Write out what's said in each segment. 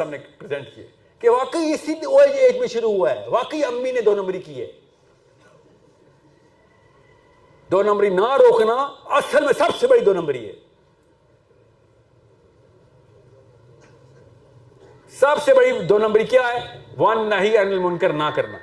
ہم نے پریزنٹ کیے کہ واقعی اسی اولڈ ایج میں شروع ہوا ہے, واقعی امی نے 2 نمبری کی ہے. 2 نمبری نہ روکنا اصل میں سب سے بڑی 2 نمبری ہے. سب سے بڑی 2 نمبری کیا ہے؟ 1 نہی عن المنکر نہ کرنا.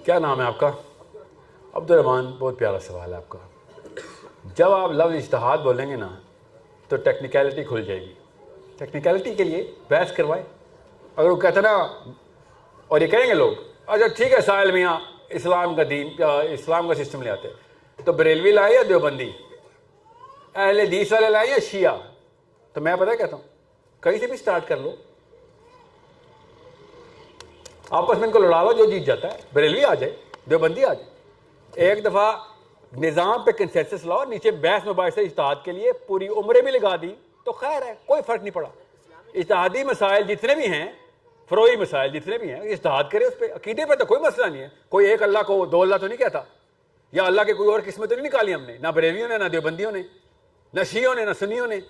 کیا نام ہے آپ کا؟ عبد الرحمان. بہت پیارا سوال ہے آپ کا. جب آپ لفظ اجتہاد بولیں گے نا تو ٹیکنیکلٹی کھل جائے گی. ٹیکنیکلٹی کے لیے بحث کروائیں. اگر وہ کہتے نا, اور یہ کہیں گے لوگ اچھا ٹھیک ہے ساحل میاں اسلام کا دین اسلام کا سسٹم لے آتے, تو بریلوی لائے یا دیوبندی, اہل حدیث والے لائے یا شیعہ؟ تو میں پتہ کہتا ہوں کہیں سے بھی سٹارٹ کر لو, آپس میں ان کو لڑا لو, جو جیت جاتا ہے بریلوی آ جائے دیوبندی آ جائے. ایک دفعہ نظام پہ کنسنسس لاؤ, نیچے بحث مباحثہ اجتہاد کے لیے پوری عمریں بھی لگا دی تو خیر ہے, کوئی فرق نہیں پڑا. اجتہادی مسائل جتنے بھی ہیں, فروعی مسائل جتنے بھی ہیں, اجتہاد کرے اس پہ. عقیدے پہ تو کوئی مسئلہ نہیں ہے. کوئی ایک اللہ کو 2 اللہ تو نہیں کہتا, یا اللہ کے کوئی اور قسمیں تو نہیں نکالی ہم نے, نہ بریلویوں نے, نہ دیوبندیوں نے, نہ شیعوں نے, نہ سنیوں نے.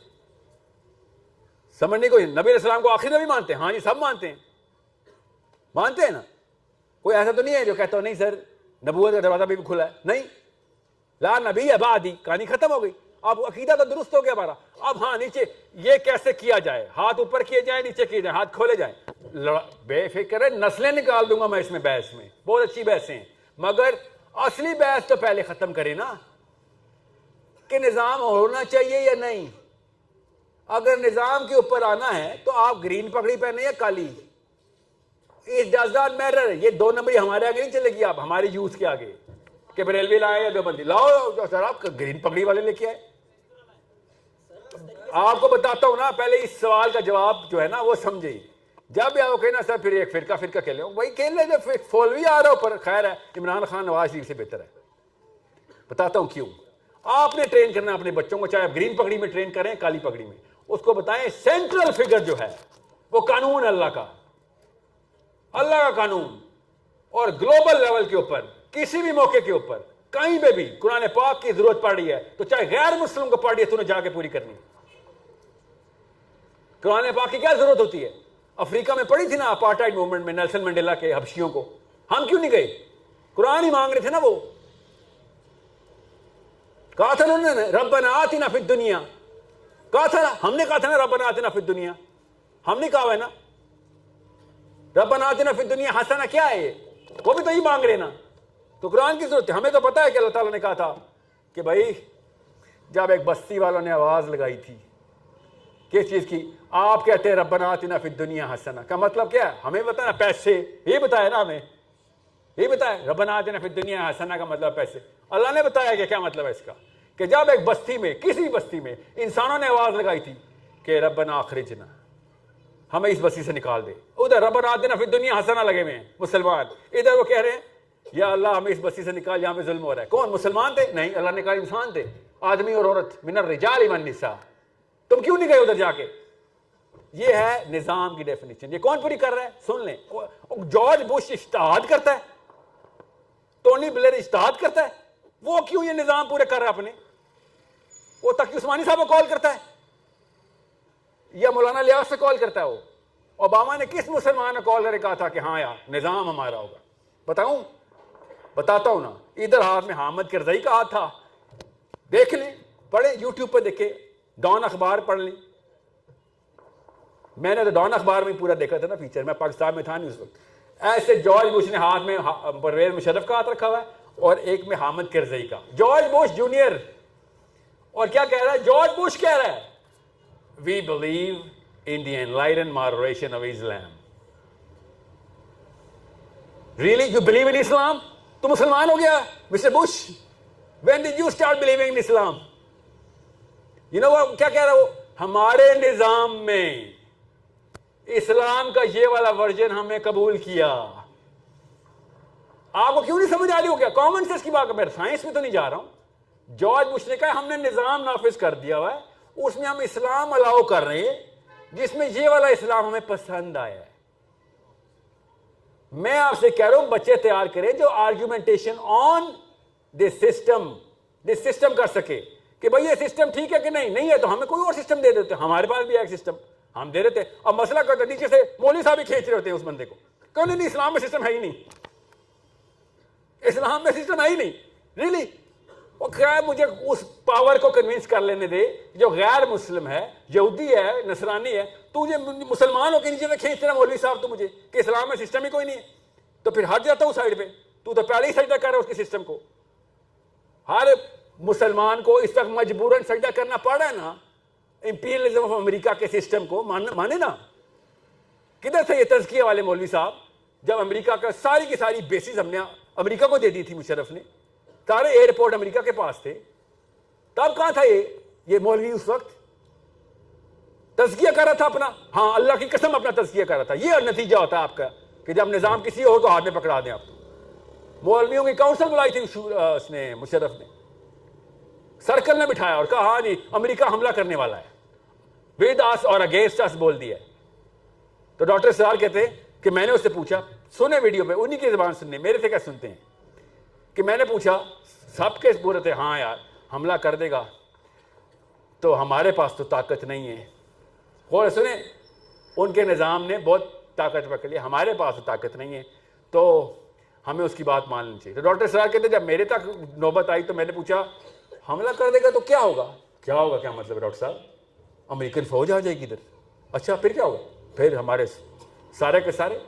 سمجھنے کوئی نبی علیہ السلام کو آخری نبی مانتے ہیں؟ ہاں جی سب مانتے ہیں, مانتے ہیں نا. کوئی ایسا تو نہیں ہے جو کہتا ہو نہیں سر نبوت کا دروازہ بھی کھلا ہے. نہیں, لا نبی بعدی, کہانی ختم ہو گئی. اب عقیدہ تو درست ہو گیا ہمارا. اب ہاں نیچے یہ کیسے کیا جائے, ہاتھ اوپر کیے جائیں, نیچے کیے جائیں, ہاتھ کھولے جائیں. بے فکر ہے, نسلیں نکال دوں گا میں اس میں بحث میں, بہت اچھی بحثیں ہیں, مگر اصلی بحث تو پہلے ختم کریں نا کہ نظام ہونا چاہیے یا نہیں. اگر نظام کے اوپر آنا ہے تو آپ گرین پگڑی پہنے یا کالی, It does not matter. یہ 2 نمبری ہمارے آگے نہیں چلے گی. آپ ہمارے یوز کے آگے کہ بریلوی لائے یا دیوبندی لاؤ, سر آپ گرین پگڑی والے لے کے آئے. آپ کو بتاتا ہوں نا, پہلے اس سوال کا جواب جو ہے نا وہ سمجھے. جب آپ کہنا سر پھر ایک فرقہ کھیلے, وہی کھیل لے جو فولوی آ رہا ہو, پر خیر ہے عمران خان نواز شریف سے بہتر ہے. بتاتا ہوں کیوں. آپ نے ٹرین کرنا اپنے بچوں کو, چاہے آپ گرین پگڑی میں ٹرین کریں کالی پگڑی میں, اس کو بتائیں سینٹرل فگر جو ہے وہ قانون اللہ کا, اللہ کا قانون, اور گلوبل لیول کے اوپر کسی بھی موقع کے اوپر کہیں پہ بھی قرآن پاک کی ضرورت پڑ رہی ہے تو چاہے غیر مسلم کو پڑ رہی ہے تو انہیں جا کے پوری کرنی. قرآن پاک کی کیا ضرورت ہوتی ہے؟ افریقہ میں پڑی تھی نا اپارٹائڈ موومنٹ میں نیلسن منڈیلا کے حبشیوں کو, ہم کیوں نہیں گئے؟ قرآن ہی مانگ رہے تھے نا. وہ کہا تھا انہوں نے ربنا آتنا فی الدنیا, کہا تھا نا, ہم نے کہا تھا نا ربنا آتنا فی الدنیا, ہم نے کہا ہے نا ربنا آتنا فی الدنیا حسنہ. کیا ہے یہ؟ وہ بھی تو ہی مانگ رہے نا. تو قرآن کی ضرورت ہے. ہمیں تو پتا ہے کہ اللہ تعالیٰ نے کہا تھا کہ بھائی جب ایک بستی والوں نے آواز لگائی تھی کس چیز کی, آپ کہتے ہیں ربنا آتنا فی الدنیا حسنہ, کا مطلب کیا ہے؟ ہمیں بتایا نا پیسے, یہ بتایا نا ہمیں, یہ بتایا ربنا آتنا فی الدنیا حسنہ کا مطلب پیسے. اللہ نے بتایا کہ کیا مطلب ہے اس کا, کہ جب ایک بستی میں, کسی بستی میں انسانوں نے آواز لگائی تھی کہ ربنا اخرجنا, ہمیں اس بستی سے نکال دے. ادھر ربنا آتنا فی الدنیا حسنہ لگے ہوئے ہیں مسلمان, ادھر وہ کہہ رہے ہیں یا اللہ ہمیں اس بستی سے نکال جہاں پہ ظلم ہو رہا ہے. کون مسلمان تھے؟ نہیں, اللہ نے کہا انسان تھے, آدمی اور عورت, من الرجال والنساء. تم کیوں نہیں گئے ادھر جا کے؟ یہ ہے نظام کی ڈیفینیشن. یہ کون پوری کر رہا ہے؟ سن لیں, جارج بش اجتہاد کرتا ہے, ٹونی بلیر اجتہاد کرتا ہے, وہ کیوں یہ نظام پورے کر رہا ہے اپنے؟ وہ تقی عثمانی صاحب کو کال کرتا ہے یا مولانا لیاس سے کال کرتا ہے؟ وہ اوباما نے کس مسلمان کو کال کر کے کہا تھا کہ ہاں یار نظام ہمارا ہوگا؟ بتاؤں؟ بتاتا ہوں نا. ادھر ہاتھ میں حامد کرزئی کا ہاتھ تھا, دیکھ لیں, پڑھیں یوٹیوب پہ دیکھیں, ڈان اخبار پڑھ لیں. میں نے تو ڈان اخبار میں پورا دیکھا تھا نا فیچر, میں پاکستان میں تھا نہیں اس وقت. ایسے جارج بش نے ہاتھ میں پرویز مشرف کا ہاتھ رکھا ہوا ہے اور ایک میں حامد کرزئی کا. جارج بش جونیئر, اور کیا کہہ رہا ہے جارج بش؟ کہہ رہا ہے we believe in the enlightened moderation of Islam. Really? You believe in Islam? تو مسلمان ہو گیا Mr Bush. When did you start believing in Islam? You know what, کیا کہہ رہا وہ, ہمارے نظام میں اسلام کا یہ والا ورژن ہم نے قبول کیا. آپ کو کیوں نہیں سمجھ آ رہی ہو کیا؟ کامن سینس کی بات ہے, میں سائنس میں تو نہیں جا رہا ہوں. جارج بش نے کہا ہم نے نظام نافذ کر دیا ہوا ہے, اس میں ہم اسلام الاؤ کر رہے ہیں جس میں یہ والا اسلام ہمیں پسند آیا ہے. میں آپ سے کہہ رہا ہوں بچے تیار کریں جو آرگیومنٹیشن آن دس سسٹم کر سکے کہ بھائی یہ سسٹم ٹھیک ہے کہ نہیں ہے تو ہمیں کوئی اور سسٹم دے دیتے. ہمارے پاس بھی ایک سسٹم ہم دے دیتے. اب مسئلہ کرتے نیچے سے مولوی صاحب ہی کھینچ رہے ہوتے ہیں اس بندے کو, کہ نہیں اسلام میں سسٹم ہے ہی نہیں, اسلام میں سسٹم ہے ہی نہیں. ریلی وہ کیا مجھے اس پاور کو کنوینس کر لینے دے جو غیر مسلم ہے, یہودی ہے, نصرانی ہے, تو یہ مسلمان ہو کے نیچے سے کھینچ رہا مولوی صاحب تو مجھے کہ اسلام میں سسٹم ہی کوئی نہیں ہے. تو پھر ہٹ جاتا ہوں سائڈ پہ, تو پہلے ہی سجدہ کر رہا ہے اس کے سسٹم کو. ہر مسلمان کو اس وقت مجبوراً سجدہ کرنا پڑ رہا ہے نا امپیریلزم آف امریکہ کے سسٹم کو, مانے نا. کدھر سے یہ تزکیہ والے مولوی صاحب, جب امریکہ کا ساری کی ساری بیسز ہم نے امریکہ کو دے دی تھی, مشرف نے سارے ایئرپورٹ امریکہ کے پاس تھے, تب کہاں تھا یہ مولوی اس وقت؟ تزکیہ کر رہا تھا اپنا, ہاں اللہ کی قسم اپنا تزکیہ کر رہا تھا. یہ نتیجہ ہوتا ہے آپ کا کہ جب نظام کسی ہو تو ہاتھ میں پکڑا دیں آپ. مولویوں کی کاؤنسل بلائی تھی اس نے, مشرف نے سرکل میں بٹھایا اور کہا ہاں جی امریکہ حملہ کرنے والا ہے, ود اس اور اگینسٹ اس بول دیا. تو ڈاکٹر سرار کہتے ہیں کہ میں نے اس سے پوچھا, سنے ویڈیو پہ, انہی کی زبان سننے, میرے سے کیا سنتے ہیں, کہ میں نے پوچھا سب کے بولے تھے ہاں یار حملہ کر دے گا تو ہمارے پاس تو طاقت نہیں ہے. اور سنیں ان کے نظام نے بہت طاقت پکڑ لی, ہمارے پاس تو طاقت نہیں ہے تو ہمیں اس کی بات مان لینی چاہیے. تو ڈاکٹر سرار کہتے جب میرے تک نوبت آئی تو میں نے پوچھا حملہ کر دے گا تو کیا ہوگا؟ کیا مطلب ہے ڈاکٹر صاحب؟ امریکن فوج آ جائے گی ادھر. اچھا پھر کیا ہوگا؟ پھر ہمارے سارے کے سارے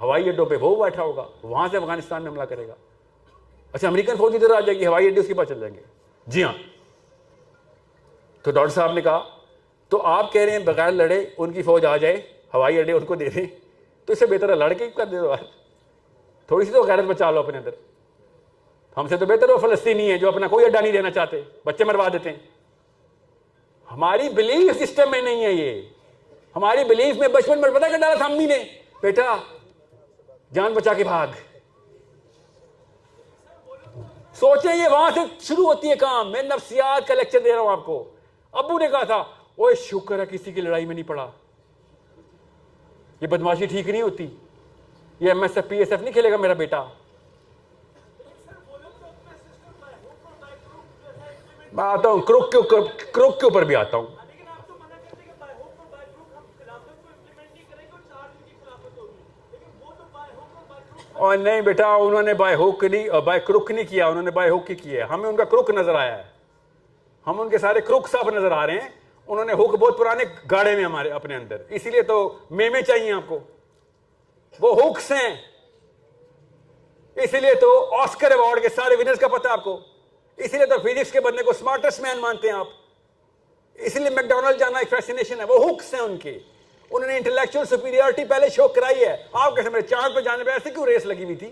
ہوائی اڈوں پہ وہ بیٹھا ہوگا, وہاں سے افغانستان میں حملہ کرے گا. اچھا امریکن فوج ادھر آ جائے گی, ہوائی اڈے اس کے پاس چل جائیں گے. جی ہاں. تو ڈاکٹر صاحب نے کہا تو آپ کہہ رہے ہیں بغیر لڑے ان کی فوج آ جائے, ہوائی اڈے ان کو دے دیں, تو اس سے بہتر ہے لڑ کے کر دے دو یار, تھوڑی سی تو غیرت بچا لو اپنے اندر. ہم سے تو بہتر وہ فلسطینی ہے جو اپنا کوئی اڈا نہیں دینا چاہتے, بچے مروا دیتے ہیں. ہماری بلیف سسٹم میں نہیں ہے یہ. ہماری بلیف میں بچپن میں پتہ کر ڈالا تھا امی نے, بیٹا جان بچا کے بھاگ. سوچیں یہ وہاں سے شروع ہوتی ہے کام. میں نفسیات کا لیکچر دے رہا ہوں آپ کو. ابو نے کہا تھا اوے شکر ہے کسی کی لڑائی میں نہیں پڑا, یہ بدماشی ٹھیک نہیں ہوتی, یہ M S F P S F نہیں کھیلے گا میرا بیٹا. میں آتا ہوں کروک کے اوپر بھی آتا ہوں. اور نہیں بیٹا انہوں نے بائی ہوک نہیں, بائی کروک نہیں کیا, انہوں نے بائی ہوک ہی کیا. ہمیں ان کا کروک نظر آیا ہے, ہم ان کے سارے کروک صاحب نظر آ رہے ہیں. انہوں نے ہوک بہت پرانے گاڑے میں ہمارے اپنے اندر, اسی لیے تو میمے چاہیے آپ کو. وہ ہوکس ہیں, اسی لیے تو آسکر ایوارڈ کے سارے ونرز کا پتہ آپ کو, اسی لیے تو فزکس کے بندے کو سمارٹسٹ مین مانتے ہیں آپ, اسی لیے میکڈونلڈ جانا ایک فیسینیشن ہے. وہ ہوکس ہیں ان کے, انہوں نے انٹلیکچوئل سپیریورٹی پہلے شو کرائی ہے. آپ کیسے میرے چاند پہ جانے پہ ایسے کیوں ریس لگی ہوئی تھی؟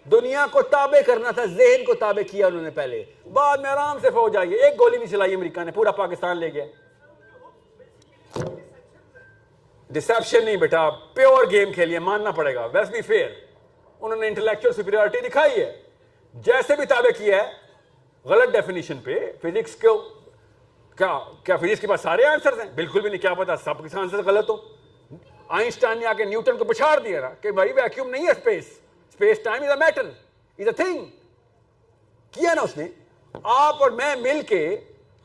دنیا کو تابع کرنا تھا, ذہن کو تابع کیا انہوں نے پہلے, بعد میں آرام سے فوج آئی. ایک گولی نہیں چلائی امریکہ نے, پورا پاکستان لے گیا. ڈسپشن نہیں بیٹا, پیور گیم کھیلیے, ماننا پڑے گا. لیٹس بی فیئر, انہوں نے انٹلیکچوئل سپیریورٹی دکھائی ہے, جیسے بھی تابع کیا ہے غلط ڈیفینیشن پہ. فزکس کو کیا فزکس کے پاس سارے آنسرز ہیں؟ بالکل بھی نہیں. کیا پتا سب کے آنسر غلط ہو. آئنسٹائن نے آ کے نیوٹن کو پچھاڑ دیا نا کہ بھائی ویکیوم نہیں ہے space, space time is a matter, is a thing. کیا نا اس نے. آپ اور میں مل کے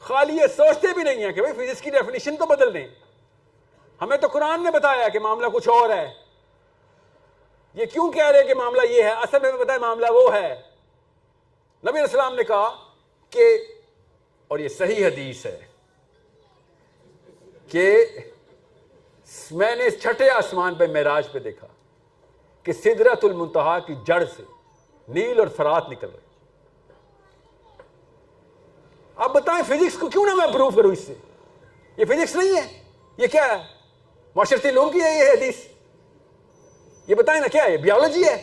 خالی یہ سوچتے بھی نہیں ہیں کہ بھائی فزکس کی ڈیفینیشن تو بدل دیں. ہمیں تو قرآن نے بتایا کہ معاملہ کچھ اور ہے. یہ کیوں کہہ رہے کہ معاملہ یہ ہے؟ اصل میں بتایا معاملہ وہ ہے. نبی علیہ السلام نے کہا کہ, اور یہ صحیح حدیث ہے, کہ میں نے اس چھٹے آسمان پہ معراج پہ دیکھا کہ سدرۃ المنتہا کی جڑ سے نیل اور فرات نکل رہے. اب بتائیں فزکس کو کیوں نہ میں پروف کروں اس سے؟ یہ فزکس نہیں ہے, یہ کیا ہے؟ معاشرتی علوم کی ہے یہ حدیث. یہ بتائیں نا کیا ہے؟ بیولوجی ہے.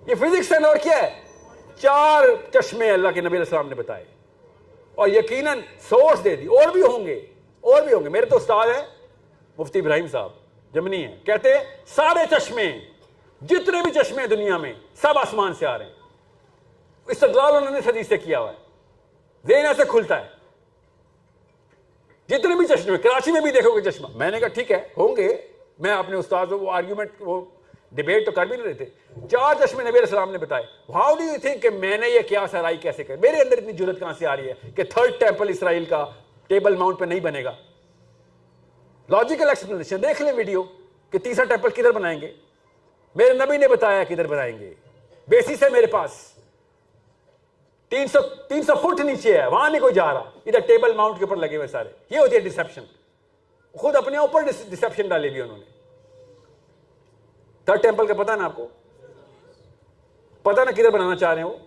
یہ فزکس ہے اور کیا ہے؟ 4 چشمے اللہ کے نبی علیہ السلام نے بتائے اور یقیناً سورس دے دی. اور بھی ہوں گے. میرے تو استاد ہے مفتی ابراہیم صاحب جمنی ہیں, کہتے ہیں سارے چشمے, جتنے بھی چشمے دنیا میں, سب آسمان سے آ رہے ہیں. استدلال انہوں نے حدیث سے کیا ہوا ہے, ذہن ایسے کھلتا ہے. جتنے بھی چشمے, کراچی میں بھی دیکھو گے چشمہ. میں نے کہا ٹھیک ہے ہوں گے, میں اپنے استاد وہ آرگیومنٹ وہ ڈیبیٹ تو کر بھی نہیں رہے تھے. 4 چشمے نبی علیہ السلام نے بتائے. ہاؤ ڈو یو تھنک کہ میں نے یہ کیا سرائی کیسے کر, میرے اندر اتنی جرت کہاں سے آ رہی ہے کہ 3rd ٹیمپل اسرائیل کا ٹیبل ماؤنٹ پہ نہیں بنے گا؟ لاجیکل ایکسپلینیشن دیکھ لیں ویڈیو کہ 3را ٹیمپل کدھر بنائیں گے. میرے نبی نے بتایا کدھر بنائیں گے, بیسس ہے میرے پاس. 300 فٹ نیچے ہے, وہاں نہیں کوئی جا رہا, ادھر ٹیبل ماؤنٹ کے اوپر لگے ہوئے سارے. یہ ہوتی ہے ڈسپشن, خود اپنے اوپر ڈسپشن ڈالی ہوئی انہوں نے. 3rd ٹیمپل کا پتا نا آپ کو, پتا نا کدھر بنانا چاہ رہے ہیں وہ.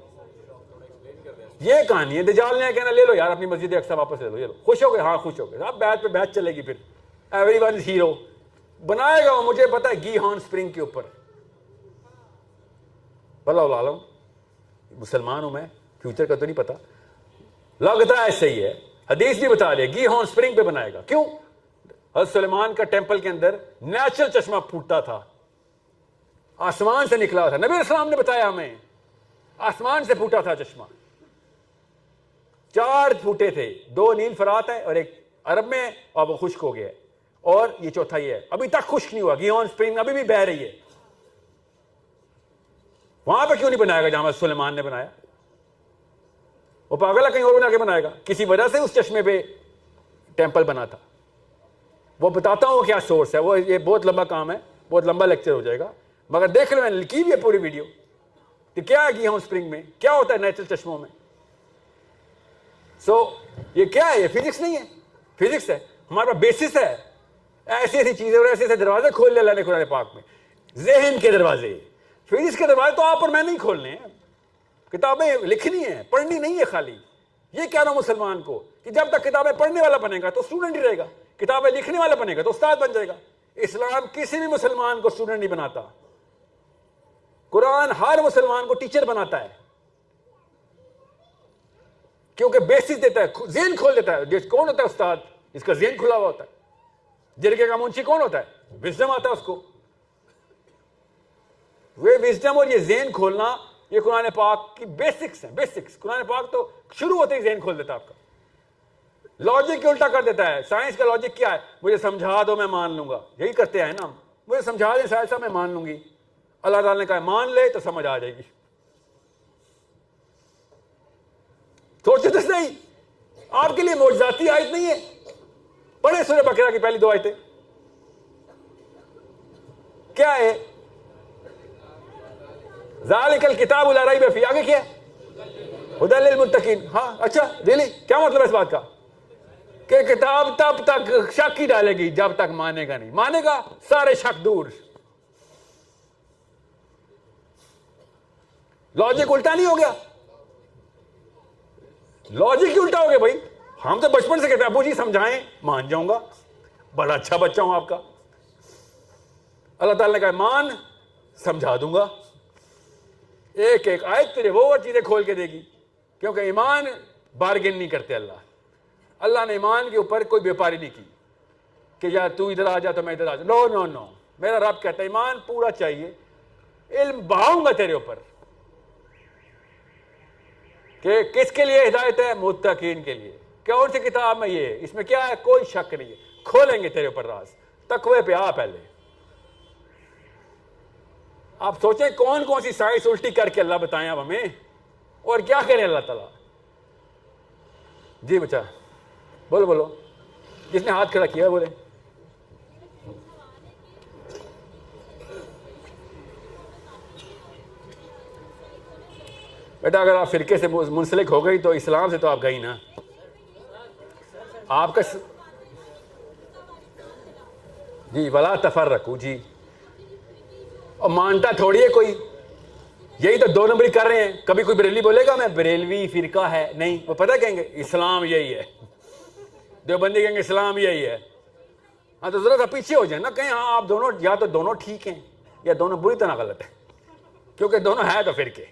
یہ کہانی ہے. دجال نے کہنا لے لو یار اپنی مسجد اقصی واپس لے لو, یہ لو. خوش ہو گئے؟ ہاں خوش ہو گئے. اب بیت پہ بیت چلے گی, پھر ایوری ون از ہیرو. بنائے گا وہ, مجھے پتا ہے, گی ہارن اسپرنگ کے اوپر. بلا عالم مسلمان ہوں میں, فیوچر کا تو نہیں پتا, لگتا ہے صحیح ہے. حدیث بھی بتا رہی ہے گی ہارن اسپرنگ پہ بنائے گا. کیوں؟ حضرت سلیمان کا ٹیمپل کے اندر نیچرل چشمہ پھوٹتا تھا, آسمان سے نکلا تھا. نبی علیہ السلام نے بتایا ہمیں, آسمان سے پھوٹا تھا چشمہ. 4 پھوٹے تھے, 2 نیل فرات ہے اور 1 عرب میں, اور وہ خشک ہو گیا. اور یہ چوتھا یہ ہے, ابھی تک خشک نہیں ہوا. گی ہارن اسپرنگ ابھی بھی بہ رہی ہے. وہاں پہ کیوں نہیں بنائے گا جہاں سلیمان نے بنایا؟ وہ پاگل ہے, کہیں اور بنا کے بنائے گا. کسی وجہ سے اس چشمے پہ ٹیمپل بنا تھا. وہ بتاتا ہوں کیا سورس ہے وہ. یہ بہت لمبا کام ہے, بہت لمبا لیکچر ہو جائے گا, مگر دیکھ لو, میں نے لکھی بھی ہے پوری ویڈیو کہ کیا ہے گی ہارن اسپرنگ میں, کیا ہوتا ہے نیچرل چشموں میں. یہ کیا ہے؟ یہ فزکس نہیں ہے, فزکس ہے. ہمارے پاس بیسس ہے. ایسی ایسی چیزیں اور ایسے ایسے دروازے کھول لے اللہ نے قرآن پاک میں. ذہن کے دروازے, فزکس کے دروازے تو آپ اور میں نہیں کھولنے ہیں. کتابیں لکھنی ہیں, پڑھنی نہیں ہے خالی. یہ کہہ رہا ہوں مسلمان کو کہ جب تک کتابیں پڑھنے والا بنے گا تو اسٹوڈنٹ ہی رہے گا, کتابیں لکھنے والا بنے گا تو استاد بن جائے گا. اسلام کسی بھی مسلمان کو اسٹوڈنٹ نہیں بناتا, قرآن ہر مسلمان کو ٹیچر بناتا ہے, کیونکہ بیسس دیتا ہے, ذہن کھول دیتا ہے. کون ہوتا ہے استاد؟ اس کا ذہن کھلا ہوا ہوتا ہے. جرگے کا منشی کون ہوتا ہے؟ وزڈم آتا ہے اس کو. وہ وزڈم اور یہ ذہن کھولنا, یہ قرآن پاک کی بیسکس ہیں. بیسکس قرآن پاک تو شروع ہوتے ہی ذہن کھول دیتا ہے آپ کا. لاجک الٹا کر دیتا ہے. سائنس کا لاجک کیا ہے؟ مجھے سمجھا دو میں مان لوں گا. یہی کرتے ہیں نا ہم, مجھے سمجھا دیں سائنس صاحب میں مان لوں گی. اللہ تعالیٰ نے کہا مان لے تو سمجھ آ جائے گی. سوچے تو صحیح, آپ کے لیے معجزاتی آیت نہیں ہے. پڑھیں سورہ بقرہ کی پہلی 2 آیتیں. کیا ہے؟ ذالک الکتاب لا ریب فیہ. آگے کیا ہے؟ ھدی للمتقین. ہاں اچھا ریلی کیا مطلب ہے اس بات کا؟ کہ کتاب تب تک شک ہی ڈالے گی جب تک مانے گا نہیں. مانے گا سارے شک دور. لاجک الٹا نہیں ہو گیا؟ لاجک ہی الٹا ہو گیا بھائی. ہم تو بچپن سے کہتے ہیں ابو جی سمجھائیں, مان جاؤں گا, بڑا اچھا بچہ ہوں آپ کا. اللہ تعالیٰ نے کہا مان, سمجھا دوں گا. ایک ایک آیت تیرے وہ چیزیں کھول کے دے گی, کیونکہ ایمان بارگن نہیں کرتے. اللہ نے ایمان کے اوپر کوئی بیپاری نہیں کی کہ یا تو ادھر آ جا تو میں ادھر آ جا. نو نو نو, میرا رب کہتا ہے ایمان پورا چاہیے. علم بہاؤں گا تیرے اوپر کہ کس کے لیے ہدایت ہے؟ متقین کے لیے. کون سی کتاب میں یہ, اس میں کیا ہے؟ کوئی شک نہیں ہے. کھولیں گے تیرے اوپر راز. تقوی پہ آ پہلے. آپ سوچیں کون کون سی سائنس الٹی کر کے اللہ بتائیں اب ہمیں, اور کیا کریں اللہ تعالیٰ. جی بچہ بولو بولو, جس نے ہاتھ کھڑا کیا بولے. بیٹا اگر آپ فرقے سے منسلک ہو گئی تو اسلام سے تو آپ گئی نا. آپ کا جی ولا تفرقوا. جی اور مانتا تھوڑی ہے کوئی, یہی تو 2 نمبری کر رہے ہیں. کبھی کوئی بریلوی بولے گا میں بریلوی فرقہ ہے, نہیں. وہ پتہ کہیں گے اسلام یہی ہے. دیوبندی کہیں گے اسلام یہی ہے. ہاں تو ذرا سا پیچھے ہو جائیں نا, کہیں ہاں آپ دونوں یا تو دونوں ٹھیک ہیں یا دونوں بری طرح غلط ہیں. کیونکہ دونوں ہیں تو فرقے,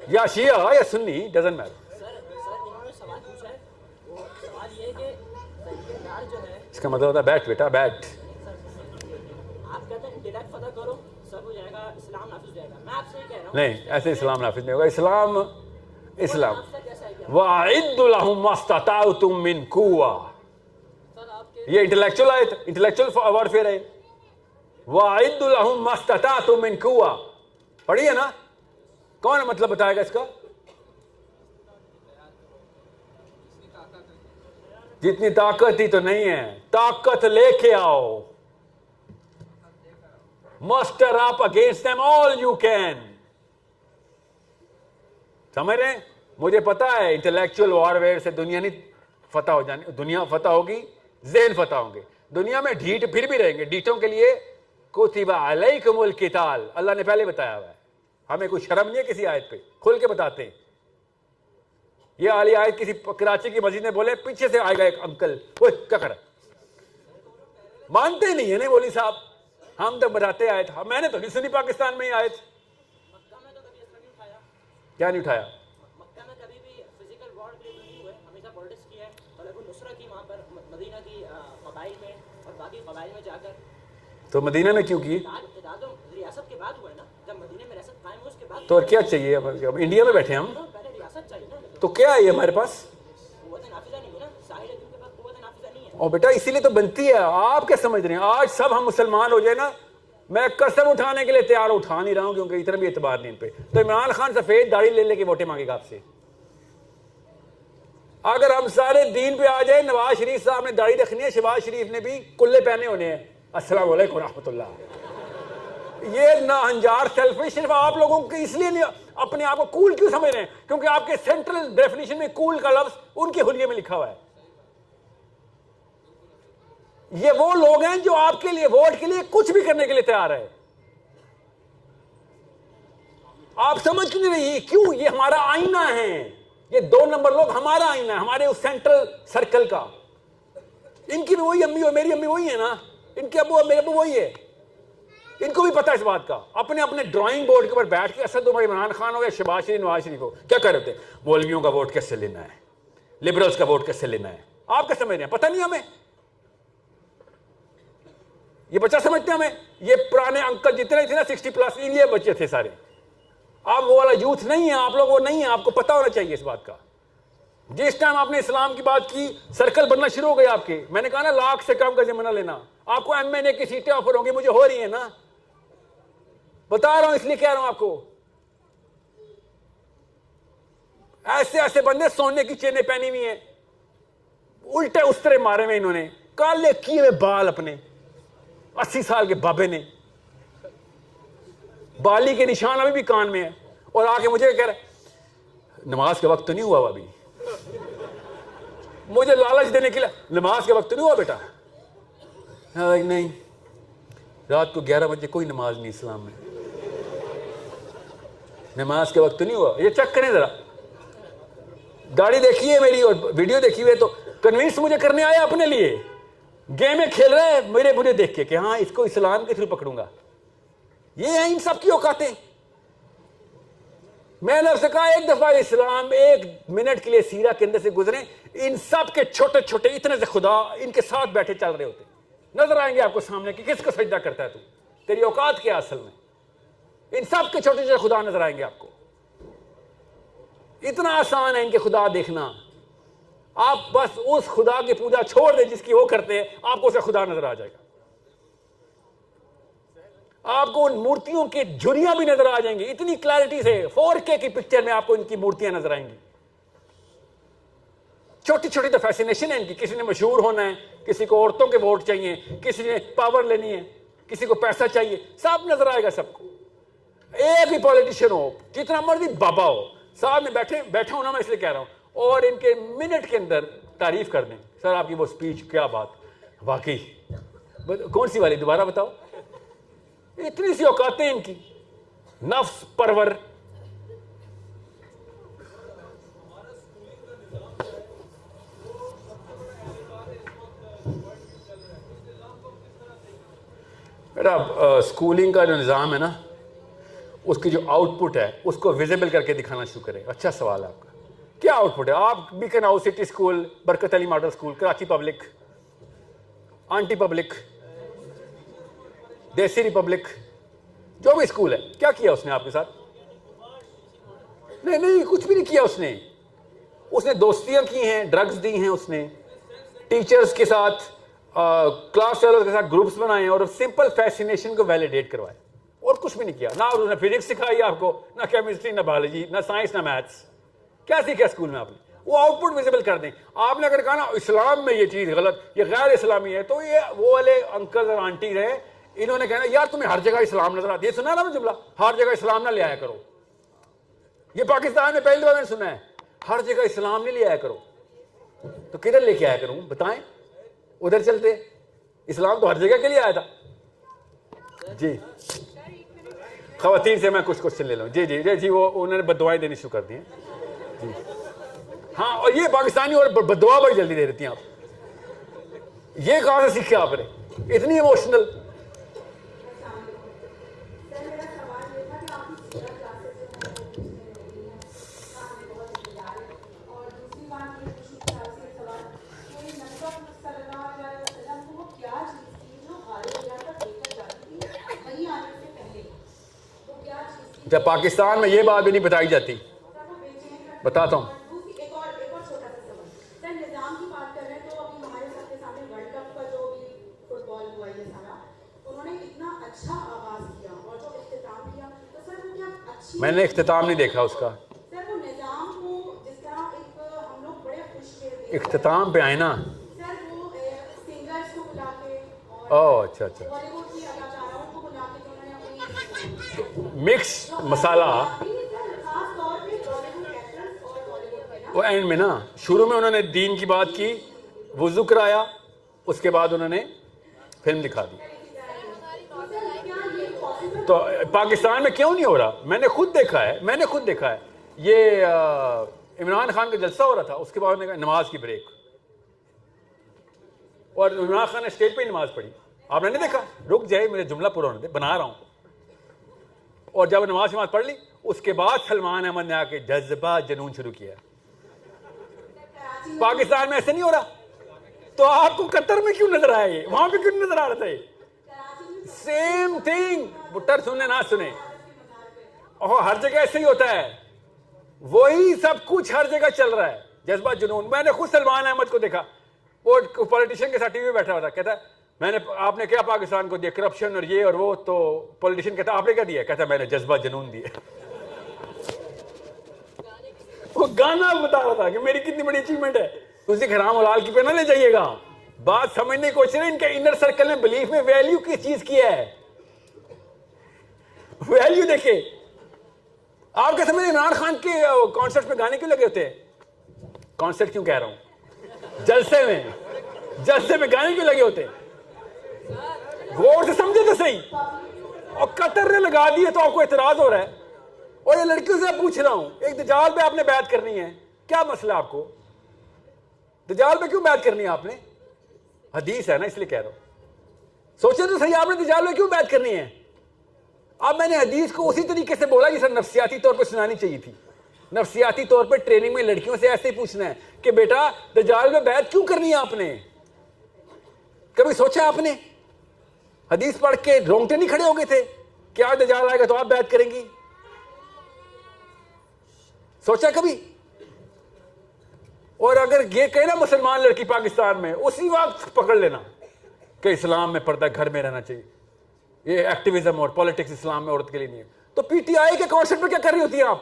یا شیعہ یا سنی, ڈزنٹ میٹر. اس کا مطلب ہوتا ہے بیٹھ بیٹا بیٹھ. نہیں, ایسے اسلام نافذ نہیں ہوگا. اسلام وَأَعِدُّ لَهُم مَّا اسْتَطَعْتُم مِّن قُوَّةٍ, یہ انٹلیکچوئل آیت, انٹلیکچوئل ورڈ پھر ہے. وَأَعِدُّ لَهُم مَّا اسْتَطَعْتُم مِّن قُوَّةٍ, پڑھیے نا. کون مطلب بتائے گا اس کا؟ جتنی طاقت ہی تو نہیں ہے, طاقت لے کے آؤ. muster up against them all you can. سمجھ رہے ہیں؟ مجھے پتا ہے انٹلیکچوئل وارفیئر سے دنیا نہیں فتح ہو جانی, دنیا فتح ہوگی, ذہن فتح ہوں گے. دنیا میں ڈھیٹ پھر بھی رہیں گے. ڈھیٹوں کے لیے کتب علیکم القتال, اللہ نے پہلے بتایا ہوا ہے. ہمیں کوئی شرم نہیں ہے کسی آیت پہ, کھل کے بتاتے ہیں. یہ والی آیت کسی کراچی کی مسجد میں بولے, پیچھے سے آئے گا ایک انکل, اوے کیا کر رہا, مانتے نہیں ہیں نا مولوی صاحب. ہم تو بتاتے آئے تھے, میں نے تو نہیں سنی پاکستان میں ہی آیت. کیا نہیں اٹھایا؟ مکہ میں کبھی بھی فزیکل وار کے لیے نہیں ہوئے, ہمیشہ پولیٹکس کی ہے. طلب النصرہ کی وہاں پر مدینہ کی قبائل میں اور باقی قبائل میں جا کر. تو مدینہ میں کیوں کی؟ ریاست کے بعد ہوا ہے نا, جب مدینہ میں ریاست قائم ہوئی اس کے بعد. تو کیا چاہیے؟ انڈیا میں بیٹھے ہم, پہلے ریاست چاہیے نا. تو کیا ہے ہمارے پاس؟ قوت نافذہ نہیں ہے نا, ساحل دن کے بعد قوت نافذہ نہیں ہے. اور بیٹا اسی لیے تو بنتی ہے. آپ کیا سمجھ رہے ہیں؟ آج سب ہم مسلمان ہو جائے نا, میں قسم اٹھانے کے لیے تیار اٹھا نہیں رہا ہوں, کیونکہ اتنا بھی اعتبار نہیں ان پہ. تو عمران خان سفید داڑھی لے لے کے ووٹیں مانگے گا آپ سے. اگر ہم سارے دین پہ آ جائیں, نواز شریف صاحب نے داڑھی رکھنی ہے, شہباز شریف نے بھی کلے پہنے ہونے ہیں. السلام علیکم ورحمۃ اللہ. یہ ناہنجار سیلفش صرف آپ لوگوں کو اس لیے نہیں اپنے آپ کو کول کیوں سمجھ رہے ہیں, کیونکہ آپ کے سینٹرل ڈیفینیشن میں کول کا لفظ ان کے حلیے میں لکھا ہوا ہے. یہ وہ لوگ ہیں جو آپ کے لیے ووٹ کے لیے کچھ بھی کرنے کے لیے تیار ہے. آپ سمجھ کیوں نہیں رہی؟ کیوں؟ یہ ہمارا آئینہ ہے. یہ 2 نمبر لوگ ہمارا آئینہ ہے, ہمارے اس سینٹرل سرکل کا. ان کی بھی وہی امی اور میری امی وہی ہے نا, ان کے ابو اور میرے ابو وہی ہے. ان کو بھی پتا ہے اس بات کا. اپنے اپنے ڈرائنگ بورڈ کے اوپر بیٹھ کے اسد عمر عمران خان ہو یا شہباز شریف نواز شریف ہو کیا کر رہے تھے؟ مولویوں کا ووٹ کیسے لینا ہے, لبرلز کا ووٹ کیسے لینا ہے. آپ کیا سمجھ رہے ہیں؟ پتہ نہیں ہمیں. یہ بچہ سمجھتے ہیں ہمیں. یہ پرانے انکل جتنے تھے نا 60+, یہ بچے تھے سارے. آپ وہ والا یوتھ نہیں ہے, آپ لوگ وہ نہیں ہیں. آپ کو پتہ ہونا چاہیے اس بات کا. جس ٹائم آپ نے اسلام کی بات کی, سرکل بننا شروع ہو گئے آپ کے. میں نے کہا نا لاکھ سے کم کا ضمانہ لینا. آپ کو MNA کی سیٹیں آفر ہوں گی, مجھے ہو رہی ہیں نا, بتا رہا ہوں, اس لیے کہہ رہا ہوں آپ کو. ایسے ایسے بندے سونے کی چینیں پہنی ہوئی ہیں, الٹے استرے مارے ہوئے انہوں نے, کالے کیے ہوئے بال اپنے, 80 سال کے بابے نے, بالی کے نشان ابھی بھی کان میں ہے, اور آ کے مجھے کہہ رہا ہے نماز کا وقت تو نہیں ہوا ابھی. مجھے لالچ دینے کے لیے, نماز کا وقت تو نہیں ہوا بیٹا. نہیں, رات کو 11 بجے کوئی نماز نہیں اسلام میں, نماز کے وقت تو نہیں ہوا. یہ چیک کریں ذرا, گاڑی دیکھی ہے میری اور ویڈیو دیکھی ہوئے, تو کنوینس مجھے کرنے آیا اپنے لیے. گیم کھیل رہے ہیں مجھے دیکھ کے کہ ہاں اس کو اسلام کے تھرو پکڑوں گا. یہ ہیں ان سب کی اوقاتیں. میں نے اسے کہا ایک دفعہ اسلام 1 منٹ کے لیے سیرہ کے اندر سے گزریں, ان سب کے چھوٹے چھوٹے اتنے سے خدا ان کے ساتھ بیٹھے چل رہے ہوتے, نظر آئیں گے آپ کو سامنے کہ کس کو سجدہ کرتا ہے تو, تیری اوقات کیا اصل میں. ان سب کے چھوٹے چھوٹے خدا نظر آئیں گے آپ کو. اتنا آسان ہے ان کے خدا دیکھنا. آپ بس اس خدا کی پوجا چھوڑ دیں جس کی وہ کرتے ہیں, آپ کو اسے خدا نظر آ جائے گا. آپ کو ان مورتیوں کے جھریاں بھی نظر آ جائیں گی اتنی کلیئرٹی سے. 4K کی پکچر میں آپ کو ان کی مورتیاں نظر آئیں گی. چھوٹی چھوٹی تو فیسینیشن ہے ان کی. کسی نے مشہور ہونا ہے, کسی کو عورتوں کے ووٹ چاہیے, کسی نے پاور لینی ہے, کسی کو پیسہ چاہیے, سب نظر آئے گا سب کو. ایک بھی پولیٹیشین ہو, جتنا مرضی بابا ہو, صاحب میں بیٹھا ہوں نا, میں اس لیے کہہ رہا ہوں, اور ان کے منٹ کے اندر تعریف کر دیں, سر آپ کی وہ سپیچ کیا بات, واقعی. کون سی والی دوبارہ بتاؤ. اتنی سی اوقاتیں ان کی, نفس پرور. بیٹا اسکولنگ کا جو نظام ہے نا, اس کی جو آؤٹ پٹ ہے اس کو ویزیبل کر کے دکھانا شروع کرے. اچھا سوال ہے آپ کا, کیا آؤٹ پٹ ہے؟ آپ bacon house city school, Barkat Ali model school, Karachi public, aunty public, desi republic, جو بھی اسکول ہے, کیا کیا اس نے آپ کے ساتھ؟ نہیں, کچھ بھی نہیں کیا اس نے. اس نے دوستیاں کی ہیں, ڈرگز دی ہیں, اس نے ٹیچرز کے ساتھ, کلاس فیلوز کے ساتھ گروپس بنائے ہیں اور سمپل فیسینیشن کو ویلیڈیٹ کروائے, اور کچھ بھی نہیں کیا. نہ انہوں نے فزکس سکھائی آپ کو, نہ کیمسٹری, نہ بایولوجی, نہ سائنس, نہ میتھس. کیا سیکھا اسکول میں آپ نے؟ وہ آؤٹ پٹ ویزیبل کر دیں. آپ نے اگر کہا نا اسلام میں یہ چیز غلط, یہ غیر اسلامی ہے, تو یہ وہ والے انکل اور آنٹی رہے, انہوں نے کہنا یار تمہیں ہر جگہ اسلام نظر آتی ہے. سنا نا جملہ, ہر جگہ اسلام نہ لے آیا کرو. یہ پاکستان میں پہلی بار میں نے سنا ہے, ہر جگہ اسلام نہیں لے آیا کرو. تو کدھر لے کے آیا کروں بتائیں؟ ادھر چلتے, اسلام تو ہر جگہ کے لیے آیا تھا. جی خواتین سے میں کچھ کوشچن لے لوں. جی وہ انہوں نے بددعائیں دینی شروع کر دی ہیں. جی ہاں, اور یہ پاکستانی اور بددعا بڑی جلدی دے دیتی ہیں آپ. یہ کہاں سے سیکھے آپ نے اتنی ایموشنل؟ جب پاکستان میں یہ بات بھی نہیں بتائی جاتی. بتاتا ہوں. میں نے اختتام نہیں دیکھا اس کا. اختتام پہ آئے نا. اوہ اچھا, مکس مسالہ. وہ اینڈ میں نا, شروع میں انہوں نے دین کی بات کی, وضو کرایا, اس کے بعد انہوں نے فلم دکھا دی. تو پاکستان میں کیوں نہیں ہو رہا؟ میں نے خود دیکھا ہے. یہ عمران خان کا جلسہ ہو رہا تھا, اس کے بعد نماز کی بریک, اور عمران خان نے اسٹیج پہ ہی نماز پڑھی. آپ نے نہیں دیکھا؟ رک جائے, میرے جملہ پورا ہونے دے, بنا رہا ہوں. اور جب نماز پڑھ لی, اس کے بعد سلمان احمد نے آ کے جذبہ جنون شروع کیا. پاکستان میں ایسے نہیں ہو رہا. تو آپ کو قطر میں کیوں نظر آیا, یہ وہاں پہ کیوں نظر آ رہا تھا؟ Same thing. بٹر سننے نہ سنے, ہر جگہ ایسے ہی ہوتا ہے. وہی سب کچھ ہر جگہ چل رہا ہے, جذبہ جنون. میں نے خود سلمان احمد کو دیکھا, وہ پولیٹیشین کے ساتھ ٹی وی بیٹھا ہوا تھا, کہتا ہے آپ نے کیا پاکستان کو دیا, کرپشن اور یہ اور وہ. تو پولیٹیشین کہتا آپ نے کیا دیا؟ کہتا میں نے جذبہ جنون دیا. وہ گانا بتا رہا تھا کہ میری کتنی بڑی اچیومنٹ ہے. کسی حرام حلال کی پہ نہ لے جائیے گا. بات سمجھنے کی کوشش کریں, ان کے انر سرکل میں بلیف میں ویلیو کس چیز کی ہے. ویلیو دیکھیں. آپ کیا سمجھیں عمران خان کے کانسرٹ میں گانے کیوں لگے ہوتے ہیں؟ کانسرٹ کیوں کہہ رہا ہوں, جلسے میں گانے کیوں لگے ہوتے ہیں؟ غور سے سمجھے تو صحیح. اور قطر نے لگا دیے تو آپ کو اعتراض ہو رہا ہے. اور یہ لڑکیوں سے پوچھ رہا ہوں, ایک دجال پہ آپ نے بیعت کرنی ہے, کیا مسئلہ آپ کو؟ دجال پہ کیوں بیعت کرنی ہے آپ نے؟ حدیث ہے نا, اس لیے کہہ رہا ہوں. سوچے تو صحیح, آپ نے دجال پہ کیوں بیعت کرنی ہے؟ اب میں نے حدیث کو اسی طریقے سے بولا جیسے نفسیاتی طور پہ سنانی چاہیے تھی. نفسیاتی طور پہ ٹریننگ میں لڑکیوں سے ایسے ہی پوچھنا ہے کہ بیٹا دجال پہ بیعت کیوں کرنی ہے آپ نے؟ کبھی سوچا آپ نے؟ حدیث پڑھ کے رونگٹے نہیں کھڑے ہو گئے تھے کہ آج دجال آئے گا تو آپ بیعت کریں گی؟ سوچا کبھی؟ اور اگر یہ کہے نا مسلمان لڑکی پاکستان میں, اسی وقت پکڑ لینا کہ اسلام میں پردہ گھر میں رہنا چاہیے, یہ ایکٹیویزم اور پالیٹکس اسلام میں عورت کے لیے نہیں ہے. تو پی ٹی آئی کے کانسرٹ پہ کیا کر رہی ہوتی ہیں آپ؟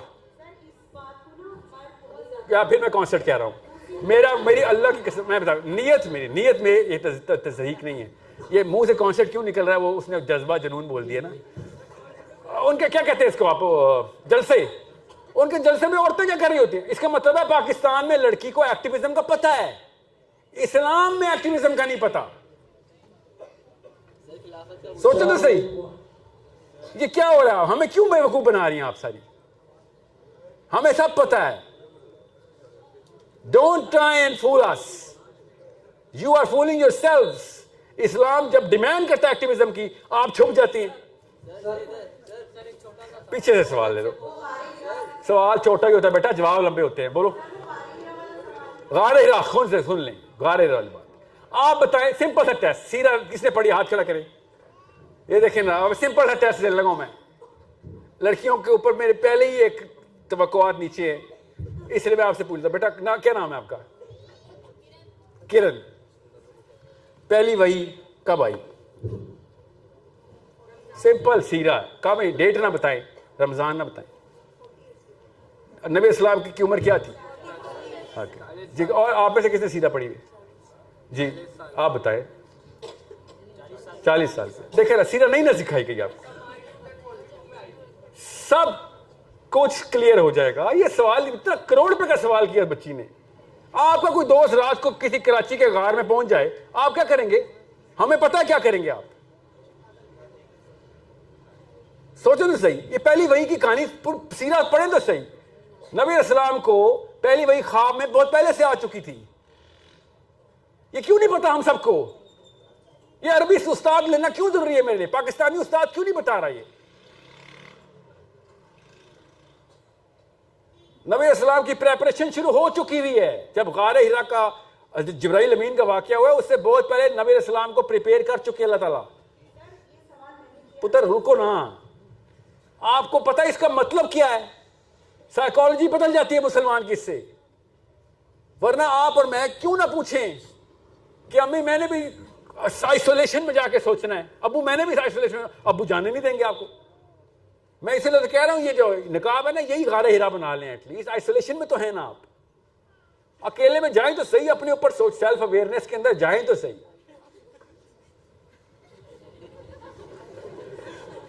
یا پھر میں کانسرٹ کہہ رہا ہوں, میری اللہ کی قسم میں بتا, نیت میں یہ تصدیق نہیں ہے. یہ منہ سے کانسرٹ کیوں نکل رہا ہے, وہ اس نے جذبہ جنون بول دیا نا. ان کے کیا کہتے ہیں اس کو آپ, جلسے. ان کے جلسے میں عورتیں کیا کر رہی ہوتی ہیں؟ اس کا مطلب ہے پاکستان میں لڑکی کو ایکٹیویزم کا پتہ ہے, اسلام میں ایکٹیویزم کا نہیں پتہ. سوچو تو صحیح, یہ کیا ہو رہا ہے؟ ہمیں کیوں بے وقوف بنا رہی ہیں آپ ساری؟ ہمیں سب پتہ ہے. Don't try and fool us. You are fooling yourselves. اسلام جب ڈیمانڈ کرتا ہے ایکٹیویزم کی, آپ چھپ جاتی ہیں. پیچھے سے سوال لے لو. سوال چھوٹا ہی ہوتا ہے بیٹا, جواب لمبے ہوتے ہیں. بولو. غار ہرا, خود سے سن لیں, غار ہرا والی بات. آپ بتائیں, سمپل سا ٹیسٹ, سیرا کس نے پڑھی ہاتھ کھڑا کرے. یہ دیکھیں نا, سمپل سا ٹیسٹ دینے لگا ہوں میں. لڑکیوں کے اوپر میرے پہلے ہی ایک توقعات نیچے ہیں, اس لیے میں آپ سے پوچھتا بیٹا کیا نام ہے آپ کا. کرن. پہلی وحی کب آئی. سمپل سیرا, کب آئی, ڈیٹ نہ بتائیں, رمضان نہ بتائیں. نبی اسلام کی عمر کیا تھی. جی, اور آپ میں سے کس نے سیرا پڑھی ہوئی. جی آپ بتائیں. 40 سال سے. دیکھیں نا, سیرا نہیں نہ سکھائی گئی آپ کو, سب کچھ کلیئر ہو جائے گا. یہ سوال اتنا کروڑ روپے کا سوال کیا بچی نے. آپ کا کوئی دوست رات کو کسی کراچی کے غار میں پہنچ جائے, آپ کیا کریں گے. ہمیں پتا کیا کریں گے آپ. سوچو تو صحیح, یہ پہلی وحی کی کہانی سیرا پڑھیں تو صحیح. نبی اسلام کو پہلی وحی خواب میں بہت پہلے سے آ چکی تھی. یہ کیوں نہیں پتا ہم سب کو. یہ عربی استاد لینا کیوں ضروری ہے میرے لیے. پاکستانی استاد کیوں نہیں بتا رہا. یہ نبی اسلام کی پریپریشن شروع ہو چکی ہوئی ہے. جب غار ہرا کا جبرائیل امین کا واقعہ ہوا ہے, اس سے بہت پہلے نبی اسلام کو پریپیئر کر چکے اللہ تعالیٰ. پتر رکو نا, آپ کو پتہ اس کا مطلب کیا ہے. سائیکالوجی بدل جاتی ہے مسلمان کی اس سے. ورنہ آپ اور میں کیوں نہ پوچھیں کہ امی میں نے بھی آئسولیشن میں جا کے سوچنا ہے, ابو میں نے بھی آئسولیشن, ابو جانے نہیں دیں گے آپ کو. میں اس لیے تو کہہ رہا ہوں, یہ جو نقاب ہے نا, یہی غار ہرا بنا لیں. ایٹ لیسٹ آئسولیشن میں تو ہے نا. آپ اکیلے میں جائیں تو صحیح, اپنے اوپر سوچ, سیلف اویئرنیس کے اندر جائیں تو صحیح.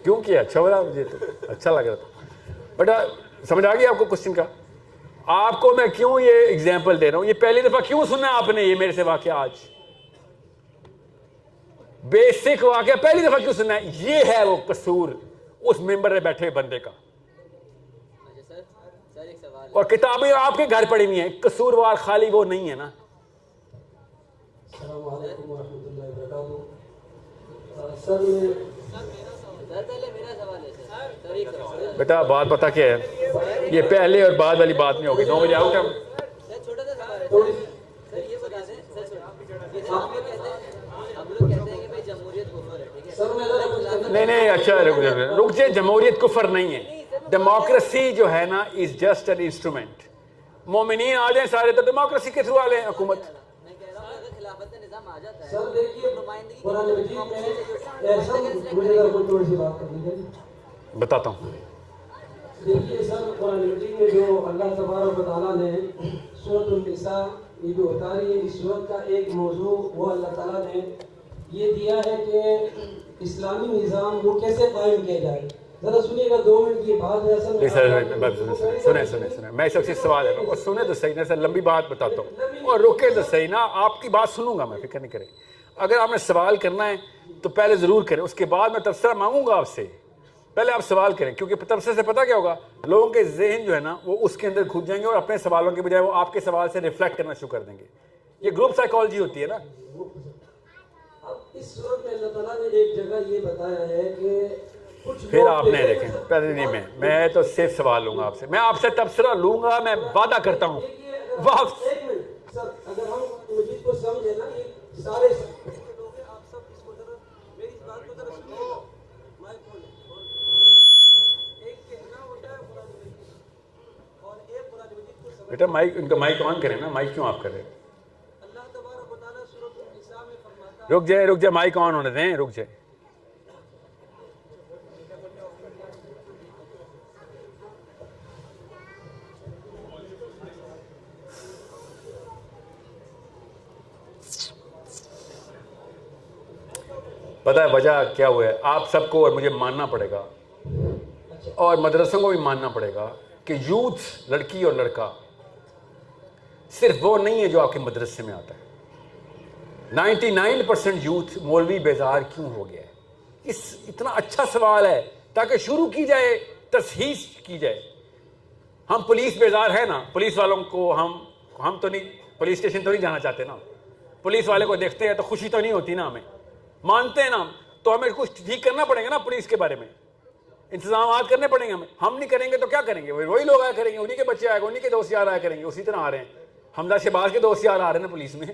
کیوں کیا اچھا ہو رہا, مجھے تو اچھا لگ رہا تھا. بیٹا سمجھ آ گیا آپ کو کوشچن کا. آپ کو میں کیوں یہ ایگزامپل دے رہا ہوں, یہ پہلی دفعہ کیوں سنا آپ نے یہ میرے سے واقعہ. آج بیسک واقعہ پہلی دفعہ کیوں سنا ہے. یہ ہے وہ قصور اس ممبر میں بیٹھے بندے کا. اور کتابیں آپ کے گھر پڑی ہوئی ہیں, قصوروار خالی وہ نہیں ہے نا. السلام علیکم ورحمۃ اللہ وبرکاتہ. سر بیٹا بات پتا کیا ہے, یہ پہلے اور بعد والی بات نہیں ہوگی. 9 بجے آؤ. نہیں اچھا رک جائے. جمہوریت کفر نہیں ہے. ڈیموکریسی جو ہے نا از جسٹ این انسٹرومنٹ. مومنین آ جائیں سارے تو ڈیموکریسی کے تھرو آ لیں حکومت. سر دیکھیے قرآن مجید میں ایسا, مجھے ذرا کوئی تھوڑی سی بات کرنی ہے. بتاتا ہوں. دیکھیے سر, قرآن مجید میں جو اللہ تبارک و تعالیٰ نے سورۃ النساء یہ جو اتاری ہے, اس سورت کا ایک موضوع وہ اللہ تعالیٰ نے یہ دیا ہے کہ اسلامی نظام وہ کیسے قائم کیا جائے. ذرا سنیے گا, 2 منٹ کی بات ہے. سنیں میں سب سے سوال ہے اور سنیں تو صحیح. سر لمبی بات بتاتا ہوں اور روکے تو صحیح نا. آپ کی بات سنوں گا میں, فکر نہیں کریں. اگر آپ نے سوال کرنا ہے تو پہلے ضرور کریں, اس کے بعد میں تبصرہ مانگوں گا آپ سے. پہلے آپ سوال کریں, کیونکہ تبصرے سے پتہ کیا ہوگا, لوگوں کے ذہن جو ہے نا وہ اس کے اندر کھود جائیں گے اور اپنے سوالوں کے بجائے وہ آپ کے سوال سے ریفلیکٹ کرنا شروع کر دیں گے. یہ گروپ سائیکالوجی ہوتی ہے نا. اب اس صورت میں اللہ تعالیٰ نے ایک جگہ یہ بتایا ہے کہ پھر آپ نے دیکھیں پہلے نہیں, میں تو صرف سوال لوں گا آپ سے. میں آپ سے تبصرہ لوں گا, میں وعدہ کرتا ہوں. ایک منٹ سر, اگر ہم مجید کو سمجھے نا, یہ سارے بیٹا مائک, ان کا مائک آن کریں نا. مائک کیوں آپ کر رہے ہیں. اللہ تبارک و تعالیٰ سورۃ النساء میں فرماتا ہے. رک جائے, مائک آن ہونے دیں, رک جائے. پتہ ہے وجہ کیا ہوا ہے. آپ سب کو اور مجھے ماننا پڑے گا اور مدرسوں کو بھی ماننا پڑے گا کہ یوتھ, لڑکی اور لڑکا صرف وہ نہیں ہے جو آپ کے مدرسے میں آتا ہے. 99% یوتھ مولوی بیزار کیوں ہو گیا ہے. اتنا اچھا سوال ہے تاکہ شروع کی جائے, تصحیح کی جائے. ہم پولیس بیزار ہے نا, پولیس والوں کو ہم تو نہیں, پولیس اسٹیشن تو نہیں جانا چاہتے نا. پولیس والے کو دیکھتے ہیں تو خوشی تو نہیں ہوتی نا. ہمیں مانتے ہیں نا, تو ہمیں کچھ ٹھیک کرنا پڑے گا نا پولیس کے بارے میں. انتظامات کرنے پڑیں گے ہم نہیں کریں گے تو کیا کریں گے؟ وہی لوگ آیا کریں گے، انہی کے بچے آئے گا، انہی کے دوست یار آیا کریں گے، اسی طرح آ رہے ہیں۔ حمزہ شہباز کے دوست یار آ رہے ہیں نا پولیس میں،